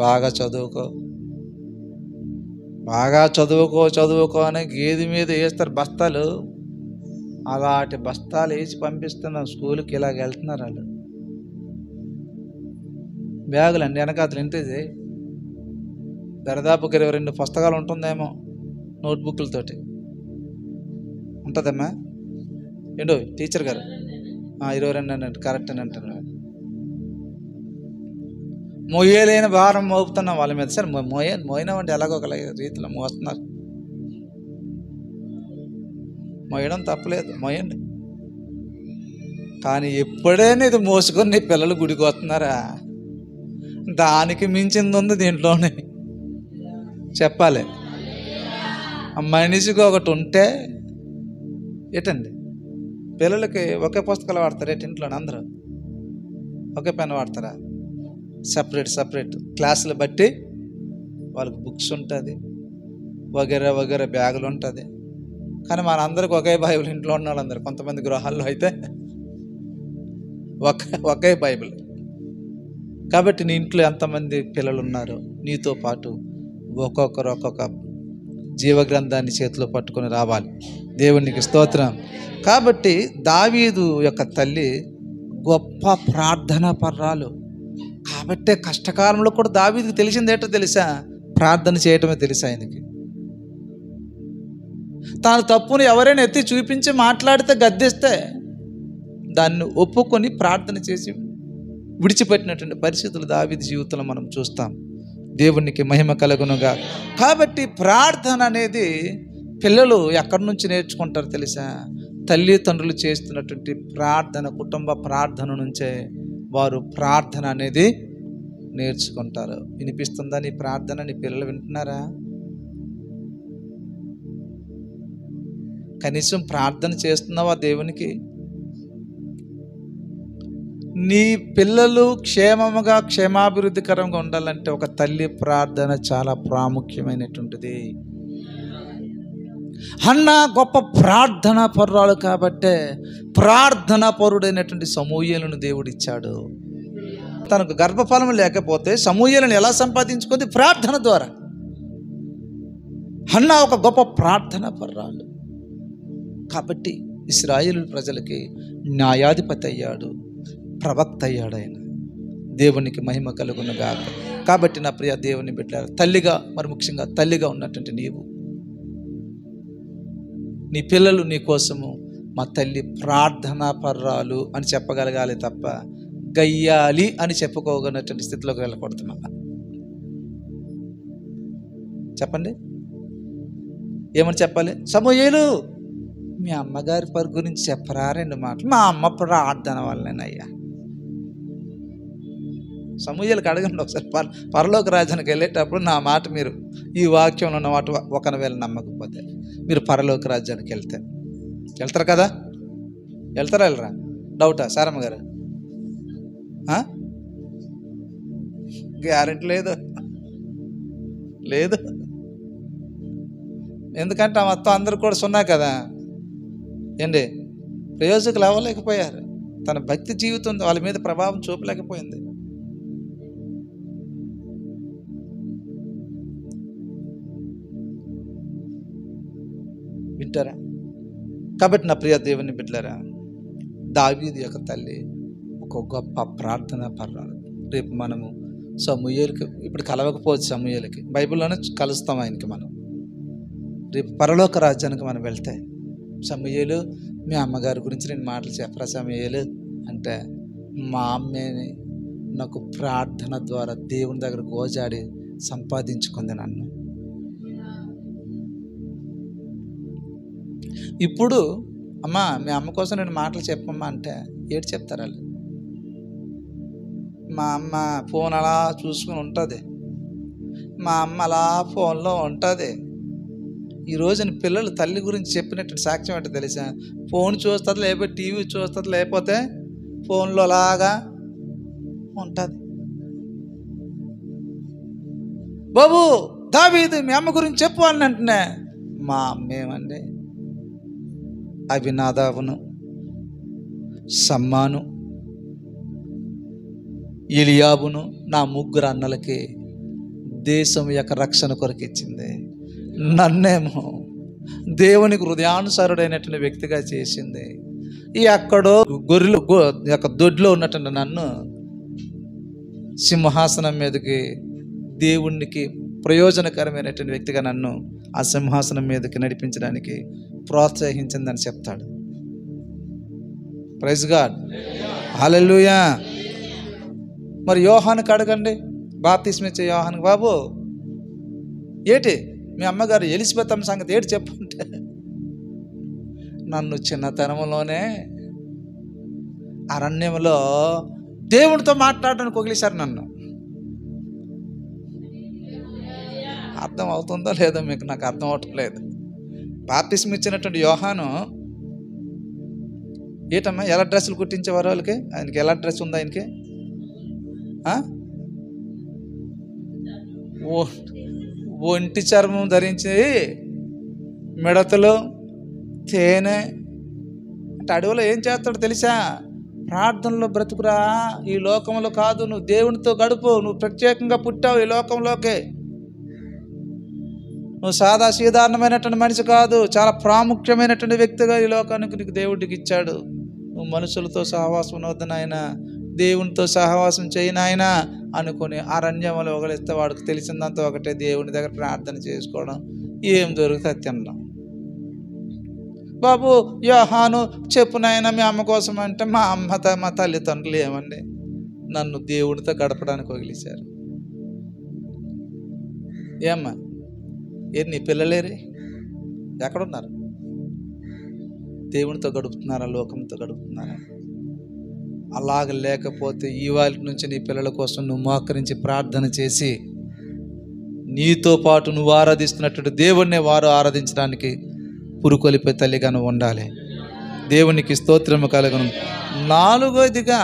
బాగా చదువుకో అని గేది మీద వేస్తారు బస్తాలు. అలాంటి బస్తాలు వేసి పంపిస్తున్న స్కూల్కి ఇలాగ వెళ్తున్నారు వాళ్ళు. బ్యాగులు అండి వెనకాతలు ఇంటిది దరిదాపుకి 22 పుస్తకాలు ఉంటుందేమో, నోట్బుక్లతోటి ఉంటుందమ్మా. ఏంటో టీచర్ గారు 22 అన్నట్టు కరెక్ట్ అని అంటున్నాడు. మోయలేని భారం మోపుతున్నాం వాళ్ళ మీద. సరే మోయినామంటే ఎలాగో ఒక రీతిలో మోస్తున్నారు. మోయడం తప్పలేదు, మోయండి. కానీ ఎప్పుడైనా ఇది మోసుకొని నీ పిల్లలు గుడికి వస్తున్నారా? దానికి మించింది ఉంది దీంట్లోనే. చెప్పాలి, మనిషికి ఒకటి ఉంటే ఏటండి, పిల్లలకి ఒకే పుస్తకాలు వాడతారు ఏంటి? ఇంట్లో అందరూ ఒకే పెన్ వాడతారా? సపరేట్ క్లాసులు బట్టి వాళ్ళకి బుక్స్ ఉంటుంది, వగేరే బ్యాగులు ఉంటుంది. కానీ మనందరికి ఒకే బైబిల్. ఇంట్లో ఉన్న వాళ్ళందరూ, కొంతమంది గృహాల్లో అయితే ఒకే బైబిల్. కాబట్టి నీ ఇంట్లో ఎంతమంది పిల్లలు ఉన్నారు, నీతో పాటు ఒక్కొక్కరు ఒక్కొక్క జీవగ్రంథాన్ని చేతిలో పట్టుకొని రావాలి. దేవునికి స్తోత్రం. కాబట్టి దావీదు యొక్క తల్లి గొప్ప ప్రార్థనా పర్రాలు. కాబట్టే కష్టకాలంలో కూడా దావీదుకి తెలిసిందేటో తెలుసా? ప్రార్థన చేయటమే తెలుసా ఆయనకి. తన తప్పుని ఎవరైనా ఎత్తి చూపించి మాట్లాడితే, గద్దిస్తే దాన్ని ఒప్పుకొని ప్రార్థన చేసి విడిచిపెట్టినటువంటి పరిస్థితులు దావీదు జీవితంలో మనం చూస్తాం. దేవునికి మహిమ కలుగునుగా. కాబట్టి ప్రార్థన అనేది పిల్లలు ఎక్కడి నుంచి నేర్చుకుంటారు తెలుసా? తల్లిదండ్రులు చేస్తున్నటువంటి ప్రార్థన, కుటుంబ ప్రార్థన నుంచే వారు ప్రార్థన అనేది నేర్చుకుంటారు. వినిపిస్తుందా నీ ప్రార్థన? నీ పిల్లలు వింటున్నారా? కనీసం ప్రార్థన చేస్తున్నావా దేవునికి? నీ పిల్లలు క్షేమముగా క్షేమాభివృద్ధికరంగా ఉండాలంటే ఒక తల్లి ప్రార్థన చాలా ప్రాముఖ్యమైనటువంటిది. హన్న గొప్ప ప్రార్థనా పరురాలు కాబట్టే ప్రార్థనా పరుడైనటువంటి సమూయేలును దేవుడిచ్చాడు. తనకు గర్భఫలం లేకపోతే సమూయేలును ఎలా సంపాదించుకుంది? ప్రార్థన ద్వారా. హన్న ఒక గొప్ప ప్రార్థనా పరురాలు కాబట్టి ఇశ్రాయేలు ప్రజలకి న్యాయాధిపతి అయ్యాడు, ప్రవక్త అయ్యాడు. ఆయన దేవునికి మహిమ కలుగునుగాక. కాబట్టి నా ప్రియ దేవుని బిడ్డలారా, తల్లిగా, మరి ముఖ్యంగా తల్లిగా ఉన్నటువంటి నీవు, నీ పిల్లలు నీ కోసము మా తల్లి ప్రార్థనా పర్రాలు అని చెప్పగలగాలి తప్ప గయ్యాలి అని చెప్పుకోగలిగినటువంటి స్థితిలోకి వెళ్ళకూడదు. చెప్పండి, ఏమని చెప్పాలి? సమూయేలు, మీ అమ్మగారి పరి గురించి చెప్పరా 2 మాటలు. మా అమ్మ ప్రార్థన వల్లనేనయ్యా. సమూయేలుకి అడగండి ఒకసారి, పరలోక రాజ్యానికి వెళ్ళేటప్పుడు నా మాట మీరు, ఈ వాక్యంలో ఉన్న మాట ఒకవేళ నమ్మకపోతే మీరు పరలోక రాజ్యానికి వెళ్తారు కదా? వెళ్తారా వెళ్ళరా? డౌటా సారమ్మ గారు? గ్యారెంటీ లేదు. ఎందుకంటే ఆ మొత్తం అందరూ కూడా సున్నా కదా ఏంటి, ప్రయోజకులు అవ్వలేకపోయారు. తన భక్తి జీవితం వాళ్ళ మీద ప్రభావం చూపలేకపోయింది. వింటారా? కాబట్టి నా ప్రియ దేవుని బిడ్డలారా, దావీదు యొక్క తల్లి ఒక గొప్ప ప్రార్థన పర్రాలు. రేపు మనము సమూయేలుకి, ఇప్పుడు కలవకపోవచ్చు సమూయేలుకి, బైబిల్లోనే కలుస్తాం ఆయనకి. మనం రేపు పరలోక రాజ్యానికి మనం వెళ్తే, సమూయేలు మీ అమ్మగారి గురించి 2 మాటలు చెప్పరా సమూయేలు అంటే, మా అమ్మేని నాకు ప్రార్థన ద్వారా దేవుని దగ్గర గోజాడి సంపాదించుకుంది నన్ను. ఇప్పుడు అమ్మా మీ అమ్మ కోసం 2 మాటలు చెప్పమ్మా అంటే ఏడు చెప్తారు వాళ్ళు? మా అమ్మ ఫోన్ అలా చూసుకుని ఉంటుంది, మా అమ్మ అలా ఫోన్లో ఉంటుంది. ఈరోజు పిల్లలు తల్లి గురించి చెప్పినట్టు సాక్ష్యం అంటే తెలుసా? ఫోన్ చూస్తుంది, లేకపోతే టీవీ చూస్తుంది, లేకపోతే ఫోన్లో అలాగా ఉంటుంది. బాబు దావీదు మీ అమ్మ గురించి చెప్పు అని అంటున్నా. మా అమ్మ ఏమండి, అభినాదాబును, సమ్మాను, ఎలియాబును, నా 3 అన్నలకి దేశం యొక్క రక్షణ కొరకు ఇచ్చింది. నన్నేమో దేవునికి హృదయానుసారుడైనటువంటి వ్యక్తిగా చేసింది. ఎక్కడో గొర్రెలు యొక్క దొడ్లో ఉన్నటువంటి నన్ను సింహాసనం మీదకి, దేవునికి ప్రయోజనకరమైనటువంటి వ్యక్తిగా నన్ను ఆ సింహాసనం మీదకి నడిపించడానికి ప్రోత్సహించిందని చెప్తాడు. ప్రైజ్ గాడ్, హల్లెలూయా. మరి యోహానుకి అడగండి, బాప్తిస్మం ఇచ్చే యోహానుకి, బాబు ఏటి మీ అమ్మగారు ఎలిజబెత్ అమ్మ సంగతి ఏటి చెప్పుంటే, నన్ను చిన్నతనంలోనే అరణ్యంలో దేవునితో మాట్లాడడానికి వదిలేశారు నన్ను. అర్థం అవుతుందో లేదో మీకు? నాకు అర్థం అవటం లేదు. బాప్తిస్మం ఇచ్చినటువంటి యోహాను ఏటమ్మా ఎలా డ్రెస్సులు కుట్టించేవారు వాళ్ళకి? ఆయనకి ఎలా డ్రెస్ ఉంది ఆయనకి? ఒంటి చర్మం ధరించి మిడతలు, తేనె అంటే అడవిలో ఏం చేస్తాడో తెలుసా? ప్రార్థనలో బ్రతుకురా, ఈ లోకంలో కాదు, నువ్వు దేవునితో గడుపు, నువ్వు ప్రత్యేకంగా పుట్టావు ఈ లోకంలోకే, నువ్వు సాధారణమైనటువంటి మనిషి కాదు, చాలా ప్రాముఖ్యమైనటువంటి వ్యక్తిగా ఈ లోకానికి నీకు దేవుడికి ఇచ్చాడు. నువ్వు మనుషులతో సహవాసం వద్దు నాయన, దేవునితో సహవాసం చేయి నాయన అనుకుని అరణ్యంలో ఒకలిస్తే వాడికి తెలిసిందంతా ఒకటే, దేవుని దగ్గర ప్రార్థన చేసుకోవడం, ఏం దొరుకుతుంది తినడం. బాబు యోహాను చెప్పు నాయన మీ అమ్మ కోసం అంటే, మా తల్లిదండ్రులు ఏమండి నన్ను దేవునితో గడపడానికి వదిలేశారు. ఏమ్మా నీ పిల్లలేరే ఎక్కడున్నారు? దేవునితో గడుపుతున్నారా, లోకంతో గడుపుతున్నారా? అలాగ లేకపోతే ఇవాళ నుంచి నీ పిల్లల కోసం నువ్వు మోకరించి ప్రార్థన చేసి, నీతో పాటు నువ్వు ఆరాధిస్తున్నటువంటి దేవుణ్ణి వారు ఆరాధించడానికి పురుకొలిపే తల్లిగా నువ్వు ఉండాలి. దేవునికి స్తోత్రము కలుగును. 4వదిగా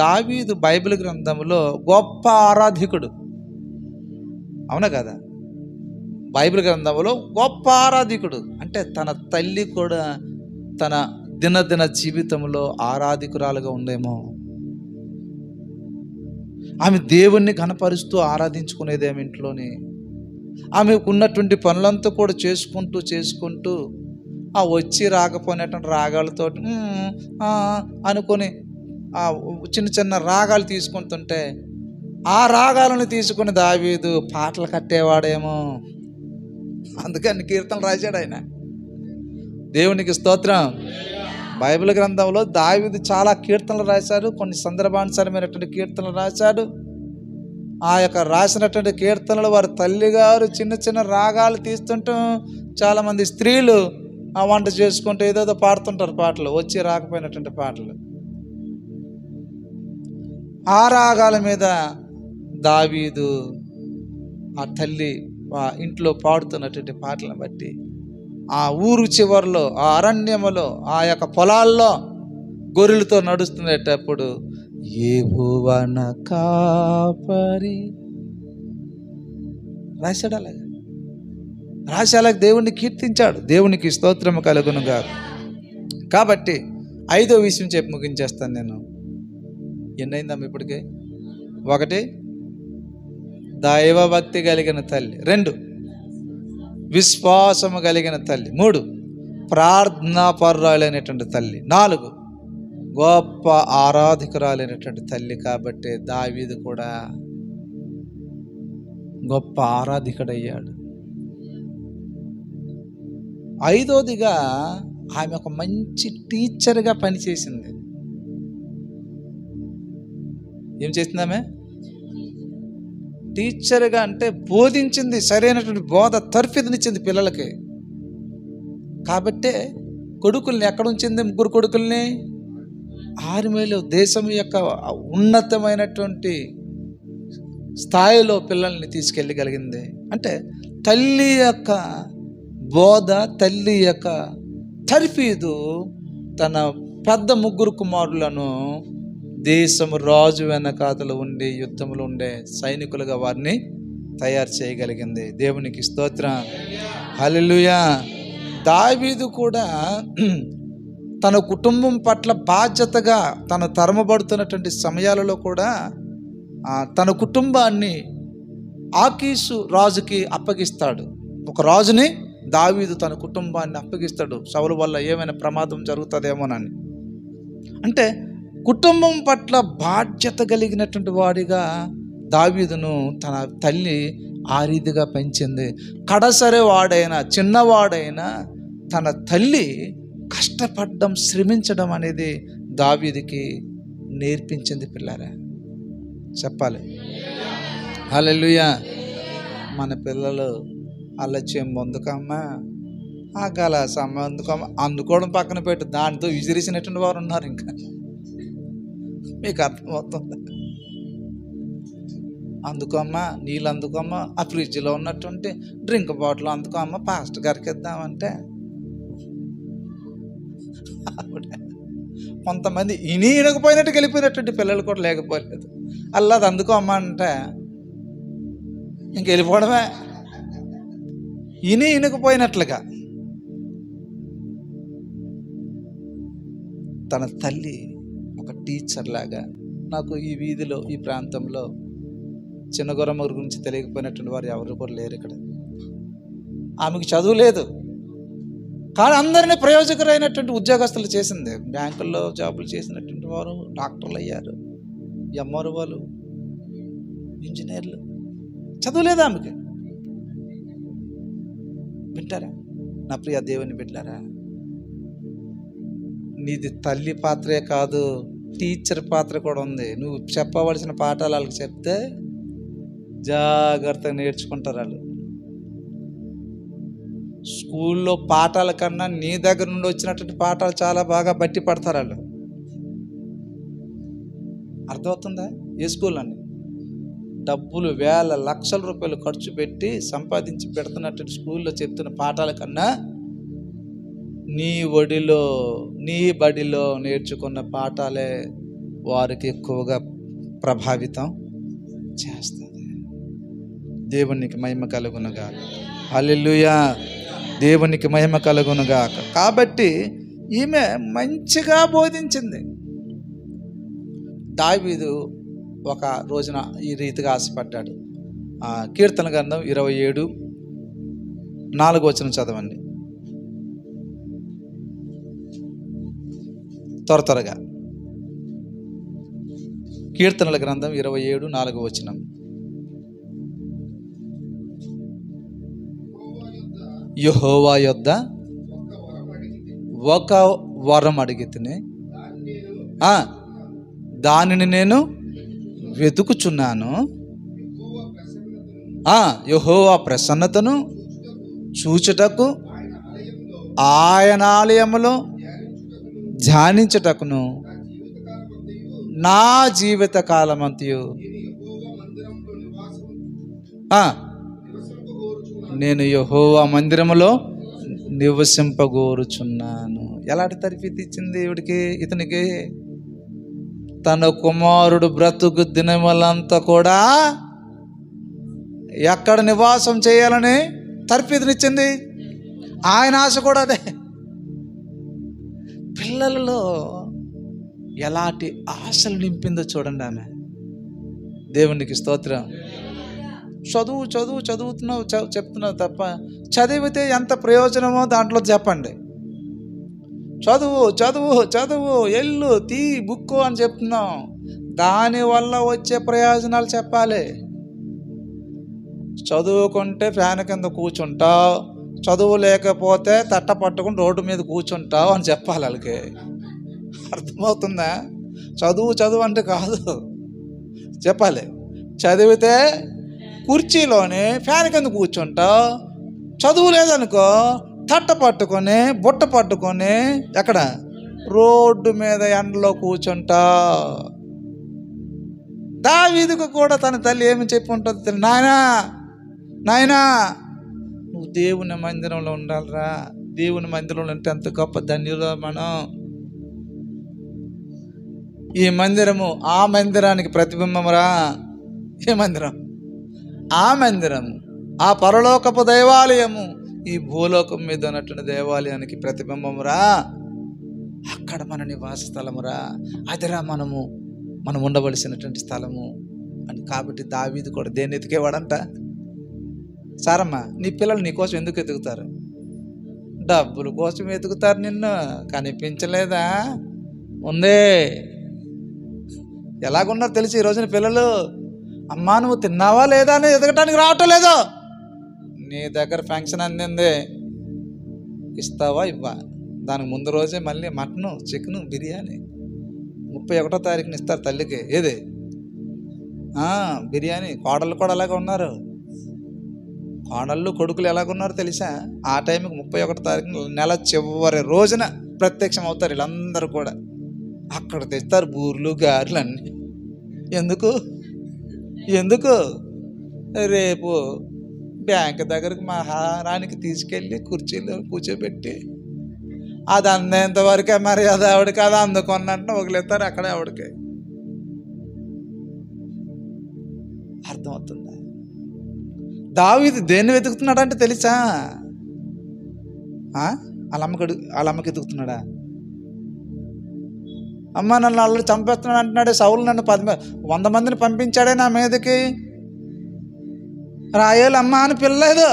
దావీదు బైబిల్ గ్రంథంలో గొప్ప ఆరాధికుడు. అవునా కదా? బైబిల్ గ్రంథంలో గొప్ప ఆరాధికుడు అంటే తన తల్లి కూడా తన దినదిన జీవితంలో ఆరాధికురాలుగా ఉందేమో. ఆమె దేవుణ్ణి కనపరుస్తూ ఆరాధించుకునేదేమో ఇంట్లోని. ఆమెకు ఉన్నటువంటి పనులంతా కూడా చేసుకుంటూ ఆ వచ్చి రాకపోయినటువంటి రాగాలతో అనుకొని ఆ చిన్న చిన్న రాగాలు తీసుకుంటుంటే ఆ రాగాలను తీసుకుని దావీదు పాటలు కట్టేవాడేమో. అందుకని కీర్తనలు రాశాడు ఆయన. దేవునికి స్తోత్రం. బైబిల్ గ్రంథంలో దావీదు చాలా కీర్తనలు రాశాడు. కొన్ని సందర్భానుసారమైనటువంటి కీర్తనలు రాశాడు. ఆ యొక్క రాసినటువంటి కీర్తనలు వారి తల్లిగారు చిన్న చిన్న రాగాలు తీస్తుంటాం. చాలామంది స్త్రీలు ఆ వంట చేసుకుంటూ ఏదేదో పాడుతుంటారు పాటలు, వచ్చి రాకపోయినటువంటి పాటలు. ఆ రాగాల మీద దావీదు ఆ తల్లి ఇంట్లో పాడుతున్నటువంటి పాటలను బట్టి ఆ ఊరు చివరిలో ఆ అరణ్యములో ఆ యొక్క పొలాల్లో గొర్రెలతో నడుస్తున్నప్పుడు యెహోవా నా కాపరి రాశాడు. రాసి అలాగే దేవుణ్ణి కీర్తించాడు. దేవునికి స్తోత్రము కలుగునుగా. కాబట్టి 5వ విషయం చెప్పి ముగించేస్తాను నేను. ఎన్నైందమ్మా ఇప్పటికే? 1 దైవభక్తి కలిగిన తల్లి, 2 విశ్వాసము కలిగిన తల్లి, 3 ప్రార్థనాపరురాలైనటువంటి తల్లి, 4 గొప్ప ఆరాధికురాలైనటువంటి తల్లి. కాబట్టి దావీదు కూడా గొప్ప ఆరాధికుడయ్యాడు. 5వదిగా ఆమె ఒక మంచి టీచర్గా పనిచేసింది. ఏం చేసింది ఆమె? టీచర్గా అంటే బోధించింది, సరైనటువంటి బోధ తర్ఫీదునిచ్చింది పిల్లలకి. కాబట్టే కొడుకుల్ని ఎక్కడ ఉంచింది? 3 కొడుకుల్ని ఆర్మీలో దేశం యొక్క ఉన్నతమైనటువంటి స్థాయిలో పిల్లల్ని తీసుకెళ్ళగలిగింది. అంటే తల్లి యొక్క బోధ, తల్లి యొక్క తర్ఫీదు తన పెద్ద 3 కుమారులను దేశము రాజు వెనకాతలు ఉండి యుద్ధంలో ఉండే సైనికులుగా వారిని తయారు చేయగలిగింది. దేవునికి స్తోత్రం. హల్లెలూయా. దావీదు కూడా తన కుటుంబం పట్ల బాధ్యతగా తను తరమబడుతున్నటువంటి సమయాలలో కూడా తన కుటుంబాన్ని ఆకీషు రాజుకి అప్పగిస్తాడు. ఒక రాజుని దావీదు తన కుటుంబాన్ని అప్పగిస్తాడు. సౌలు వల్ల ఏమైనా ప్రమాదం జరుగుతుందేమోనని. అంటే కుటుంబం పట్ల బాధ్యత కలిగినటువంటి వాడిగా దావీదును తన తల్లి ఆ రీతిగా పెంచింది. కడసరి వాడైనా చిన్నవాడైనా తన తల్లి కష్టపడడం, శ్రమించడం అనేది దావీదుకి నేర్పించింది. పిల్లరా చెప్పాలి. హల్లెలూయా. మన పిల్లలు అలక్ష్యం పొందుకమ్మా, ఆ గలాసమ్మ అందుకమ్మ అందుకోవడం పక్కన పెట్టు, దాంతో విసిరేసినటువంటి వారు ఉన్నారు. ఇంకా మీకు అర్థమవుతుంది. అందుకోమ్మా, నీళ్ళు అందుకోమ్మా, ఆ ఫ్రిడ్జ్లో ఉన్నటువంటి డ్రింక్ బాటిల్ అందుకోమ్మా, పాస్టర్ గారికి ఇద్దామంటే కొంతమంది ఇనకపోయినట్టు వెళ్ళిపోయినటువంటి పిల్లలు కూడా లేకపోలేదు. అల్లాది అందుకోమ్మా అంటే ఇంక వెళ్ళిపోవడమే. ఇనకపోయినట్లుగా తన తల్లి ఒక టీచర్ లాగా. నాకు ఈ వీధిలో, ఈ ప్రాంతంలో చిన్నగొరమ్మ గురించి తెలియకపోయినటువంటి వారు ఎవరు కూడా లేరు ఇక్కడ. ఆమెకు చదువు లేదు, కానీ అందరినీ ప్రయోజకరైనటువంటి ఉద్యోగస్తులు చేసింది. బ్యాంకుల్లో జాబులు చేసినటువంటి వారు డాక్టర్లు అయ్యారు, ఎంఆర్ఓ వాళ్ళు, ఇంజనీర్లు. చదువులేదు ఆమెకి. వింటారా నా ప్రియ దేవుని బిడ్డలారా? నీది తల్లి పాత్రే కాదు, టీచర్ పాత్ర కూడా ఉంది. నువ్వు చెప్పవలసిన పాఠాలు వాళ్ళకి చెప్తే జాగ్రత్తగా నేర్చుకుంటారు వాళ్ళు. స్కూల్లో పాఠాల కన్నా నీ దగ్గర నుండి వచ్చినటువంటి పాఠాలు చాలా బాగా బట్టి పడతారు వాళ్ళు. అర్థమవుతుందా? ఏ స్కూల్ అని డబ్బులు వేల లక్షల రూపాయలు ఖర్చు పెట్టి సంపాదించి పెడుతున్నటువంటి స్కూల్లో చెప్తున్న పాఠాల కన్నా నీ ఒడిలో, నీ బడిలో నేర్చుకున్న పాఠాలే వారికి ఎక్కువగా ప్రభావితం చేస్తుంది. దేవునికి మహిమ కలుగునుగా. హల్లెలూయా. దేవునికి మహిమ కలుగునుగాక. కాబట్టి ఈమె మంచిగా బోధించింది. దావీదు ఒక రోజున ఈ రీతిగా ఆశపడ్డాడు. కీర్తన గ్రంథం 27:4 చదవండి త్వరగా. కీర్తనల గ్రంథం 27:4. యెహోవా యొద్ద ఒక వరం అడిగితిని, దానిని నేను వెతుకుచున్నాను. యెహోవా ప్రసన్నతను చూచుటకు, ఆయన ఆలయములో ధ్యానించుటకును నా జీవిత కాలమంతయు నేను యెహోవా మందిరములో నివసింపగోరుచున్నాను. ఎలాంటి తరఫీదు ఇచ్చింది దేవుడికి? ఇతనికి తన కుమారుడు బ్రతుకు దినములంతా కూడా ఎక్కడ నివాసం చేయాలని తర్ఫీదునిచ్చింది. ఆయన ఆశ కూడా అదే. పిల్లలలో ఎలాంటి ఆశలు నింపిందో చూడండి ఆమె. దేవునికి స్తోత్రం. చదువుతున్నావు చెప్తున్నావు తప్ప చదివితే ఎంత ప్రయోజనమో దాంట్లో చెప్పండి. చదువు ఎల్లు తీ బుక్కు అని చెప్తున్నాం. దానివల్ల వచ్చే ప్రయోజనాలు చెప్పాలి. చదువుకుంటే ఫ్యాన్ కింద కూర్చుంటావు, చదువు లేకపోతే తట్ట పట్టుకుని రోడ్డు మీద కూర్చుంటావు అని చెప్పాలి వాళ్ళకి. అర్థమవుతుందా? చదువు అంటే కాదు చెప్పాలి. చదివితే కుర్చీలోనే ఫ్యాన్ కింద కూర్చుంటావు, చదువు లేదనుకో తట్ట పట్టుకొని బుట్ట పట్టుకొని ఎక్కడ రోడ్డు మీద ఎండలో కూర్చుంటావు. దావీదుకు కూడా తన తల్లి ఏమి చెప్పి ఉంటుంది? నాయనా నువ్వు దేవుని మందిరంలో ఉండాలిరా. దేవుని మందిరంలో అంటే ఎంత గొప్ప ధన్యులో మనం. ఈ మందిరము ఆ మందిరానికి ప్రతిబింబమురా. ఏ మందిరం? ఆ మందిరము, ఆ పరలోకపు దైవాలయము ఈ భూలోకం మీద ఉన్నటువంటి దేవాలయానికి ప్రతిబింబమురా. అక్కడ మన నివాస స్థలమురా. అదిరా మనం ఉండవలసినటువంటి స్థలము అని. కాబట్టి దావీదు కూడా దేన్ని ఎతికేవాడంట? సారమ్మ, నీ పిల్లలు నీ కోసం ఎందుకు ఎతుకుతారు? డబ్బుల కోసం ఎతుకుతారు. నిన్ను కనిపించలేదా? ఉందే. ఎలాగున్నారు తెలిసి ఈ రోజున పిల్లలు? అమ్మా నువ్వు తిన్నావా లేదా అని ఎదగటానికి రావటం లేదు. నీ దగ్గర ఫంక్షన్ అందింది, ఇస్తావా ఇవ్వా? దానికి ముందు రోజే మళ్ళీ మటను, చికెను, బిర్యానీ. 31వ తారీఖున ఇస్తారు తల్లికి. ఏది బిర్యానీ. కోడళ్ళు కూడా అలాగే ఉన్నారు. కోడళ్ళు కొడుకులు ఎలాగున్నారు తెలుసా? ఆ టైంకి 31వ తారీఖున నెల చివరి రోజున ప్రత్యక్షం అవుతారు వీళ్ళందరూ కూడా. అక్కడ తెస్తారు బూర్లు గారెలు అన్నీ. ఎందుకు రేపు బ్యాంక్ దగ్గరకు మహారానికి తీసుకెళ్ళి కుర్చీలో కూర్చోబెట్టి అది అందేంతవరకే మర్యాద ఆవిడకి. అది అందుకున్నట్టు వదిలేస్తారు అక్కడే ఆవిడకి. అర్థమవుతుందా? దావీదు దేన్ని వెతుకుతున్నాడంటే తెలుసా? వాళ్ళ అమ్మకి వెతుకుతున్నాడా? అమ్మ నన్ను వాళ్ళు చంపేస్తున్నాడు అంటున్నాడే. సౌలు నన్ను 100 మందిని పంపించాడే నా మీదకి. రాయేలు అమ్మ అని పిల్లలేదు.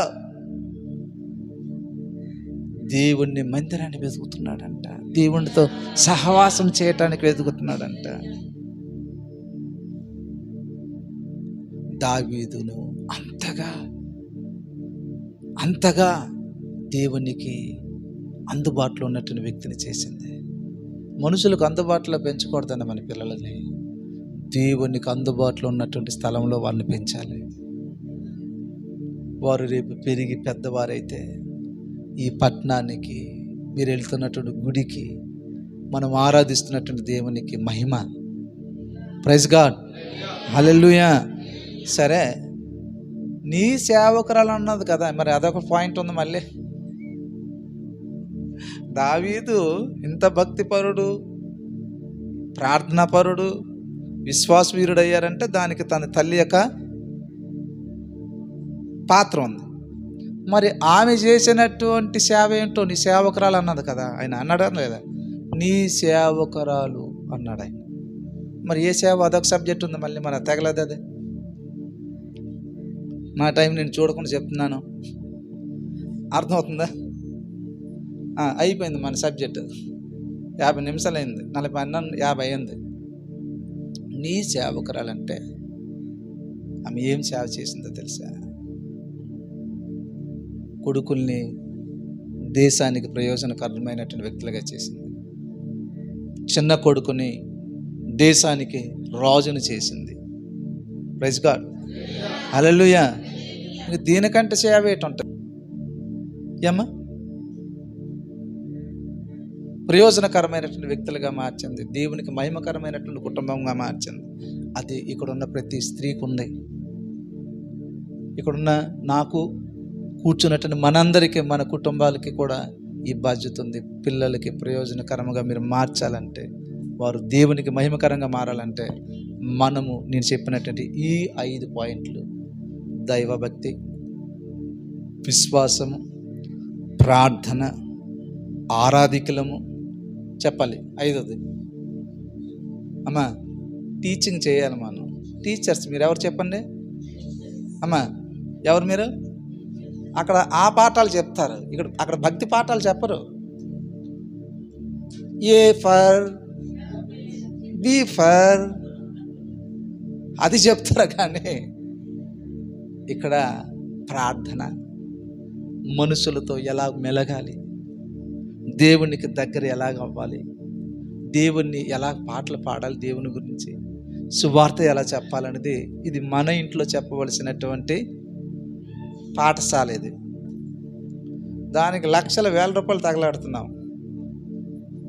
దేవుణ్ణి మందిరాన్ని వెతుకుతున్నాడంట. దేవునితో సహవాసం చేయటానికి వెతుకుతున్నాడంట. దావీదును అంతగా దేవునికి అందుబాటులో ఉన్నటువంటి వ్యక్తిని చేసింది. మనుషులకు అందుబాటులో పెంచకూడదండి మన పిల్లలని. దేవునికి అందుబాటులో ఉన్నటువంటి స్థలంలో వారిని పెంచాలి. వారు రేపు పెరిగి పెద్దవారైతే ఈ పట్టణానికి, మీరు వెళ్తున్నటువంటి గుడికి, మనం ఆరాధిస్తున్నటువంటి దేవునికి మహిమ. Praise God. హల్లెలూయా. సరే, నీ సేవకురాలు అన్నది కదా, మరి అదొక పాయింట్ ఉంది. మళ్ళీ దావీదు ఇంత భక్తిపరుడు, ప్రార్థనాపరుడు, విశ్వాసవీరుడు అయ్యారంటే దానికి తన తల్లి యొక్క పాత్ర ఉంది. మరి ఆమె చేసినటువంటి సేవ ఏంటో, నీ సేవకురాలు అన్నది కదా, ఆయన అన్నాడా లేదా? నీ సేవకురాలు అన్నాడు ఆయన. మరి ఏ సేవ? అదొక సబ్జెక్ట్ ఉంది, మళ్ళీ మన తెగలేదు అది. నా టైం నేను చూడకుండా చెప్తున్నాను, అర్థమవుతుందా? అయిపోయింది మన సబ్జెక్టు. 50 నిమిషాలు అయింది, 50 అయింది. నీ సేవకురాలంటే ఆమె ఏం సేవ చేసిందో తెలుసా? కొడుకుల్ని దేశానికి ప్రయోజనకరమైనటువంటి వ్యక్తులుగా చేసింది. చిన్న కొడుకుని దేశానికి రాజును చేసింది. ప్రైజ్ గాడ్, హల్లెలూయా. దీనికంటే సేవ ఏంటి ఉంటుంది ఏమ్మా? ప్రయోజనకరమైనటువంటి వ్యక్తులుగా మార్చింది, దేవునికి మహిమకరమైనటువంటి కుటుంబంగా మార్చింది. అది ఇక్కడున్న ప్రతి స్త్రీకి ఉంది. ఇక్కడున్న నాకు కూర్చున్నటువంటి మనందరికీ, మన కుటుంబాలకి కూడా ఈ బాధ్యత ఉంది. పిల్లలకి ప్రయోజనకరంగా మీరు మార్చాలంటే, వారు దేవునికి మహిమకరంగా మారాలంటే మనము నేను చెప్పినటువంటి ఈ 5 పాయింట్లు: దైవభక్తి, విశ్వాసము, ప్రార్థన, ఆరాధికులము. చెప్పాలి 5వది అమ్మా, టీచింగ్ చేయాలి మనం. టీచర్స్ మీరు ఎవరు చెప్పండి అమ్మా? ఎవరు మీరు? అక్కడ ఆ పాఠాలు చెప్తారు, అక్కడ భక్తి పాఠాలు చెప్పరు. ఏ ఫర్ బి ఫర్ అది చెప్తారు, కానీ ఇక్కడ ప్రార్థన, మనుషులతో ఎలా మెలగాలి, దేవునికి దగ్గర ఎలా అవ్వాలి, దేవుణ్ణి ఎలా పాటలు పాడాలి, దేవుని గురించి సువార్త ఎలా చెప్పాలనేది ఇది మన ఇంట్లో చెప్పవలసినటువంటి పాఠశాల. ఇది దానికి లక్షల వేల రూపాయలు తగలాడుతున్నాం.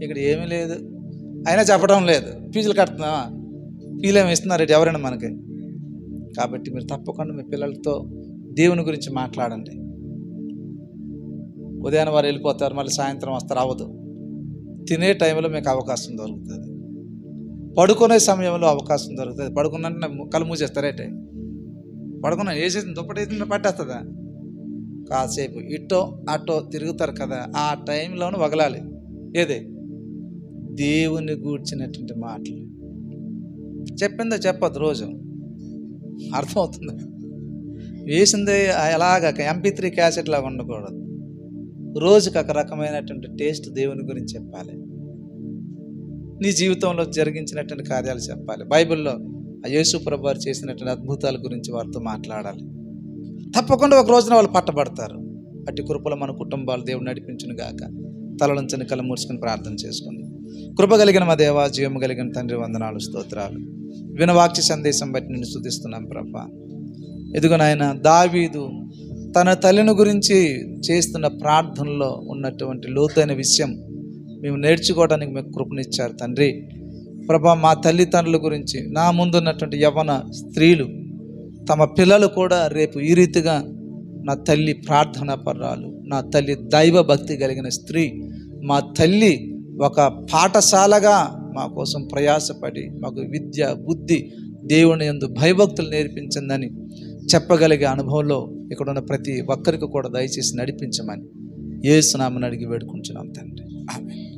ఇక్కడ ఏమీ లేదు, అయినా చెప్పడం లేదు. ఫీజులు కడుతున్నావా? ఫీజులు ఏమి ఇస్తున్నారు ఎవరైనా మనకి? కాబట్టి మీరు తప్పకుండా మీ పిల్లలతో దేవుని గురించి మాట్లాడండి. ఉదయాన్నే వారు వెళ్ళిపోతారు, మళ్ళీ సాయంత్రం వస్తారు, అవ్వదు. తినే టైంలో మీకు అవకాశం దొరుకుతుంది, పడుకునే సమయంలో అవకాశం దొరుకుతుంది. పడుకున్నంటే కళ్ళు మూసేస్తారేటే, పడుకున్నా వేసేసింది దుప్పటి పట్టేస్తుందా? కాసేపు ఇటో అటో తిరుగుతారు కదా, ఆ టైంలోనూ వగలాలి. ఏదే? దేవుని గూర్చినటువంటి మాటలు చెప్పిందో చెప్పొద్దు, రోజు అర్థమవుతుంది. వేసిందే ఎలాగ MP3 క్యాసెట్ లాగా ఉండకూడదు. రోజుకి ఒక రకమైనటువంటి టేస్ట్ దేవుని గురించి చెప్పాలి. నీ జీవితంలో జరిగించినటువంటి కార్యాలు చెప్పాలి. బైబిల్లో యేసు ప్రభువు వారు చేసినటువంటి అద్భుతాల గురించి వారితో మాట్లాడాలి. తప్పకుండా ఒక రోజున వాళ్ళు పట్టబడతారు. అట్టి కృపలో మన కుటుంబాలు దేవుడు నడిపించును గాక. తలలంచని కళ్ళు మూసుకొని ప్రార్థన చేసుకుందాం. కృప కలిగిన మా దేవా, జీవము కలిగిన తండ్రి, వందనాలు, స్తోత్రాలు. వినవాక్య సందేశం బట్టి నిన్ను స్తుతిస్తున్నాం ప్రభా. ఎదుగు నాయన, దావీదు తన తల్లిని గురించి చేస్తున్న ప్రార్థనలో ఉన్నటువంటి లోతైన విషయం మేము నేర్చుకోవడానికి మీకు కృపనిచ్చారు తండ్రి. ప్రభా, మా తల్లిదండ్రుల గురించి, నా ముందున్నటువంటి యవ్వన స్త్రీలు తమ పిల్లలు కూడా రేపు ఈ రీతిగా, నా తల్లి ప్రార్థనా పర్రాలు, నా తల్లి దైవ భక్తి కలిగిన స్త్రీ, మా తల్లి ఒక పాఠశాలగా మా కోసం ప్రయాసపడి మాకు విద్య, బుద్ధి, దేవుని యందు భయభక్తులు నేర్పించిందని చెప్పగలిగే అనుభవంలో ఇక్కడ ఉన్న ప్రతి ఒక్కరికి కూడా దయచేసి నడిపించమని యేసు నామమున అడిగి వేడుకుంటున్నాం తండ్రి. ఆమేన్.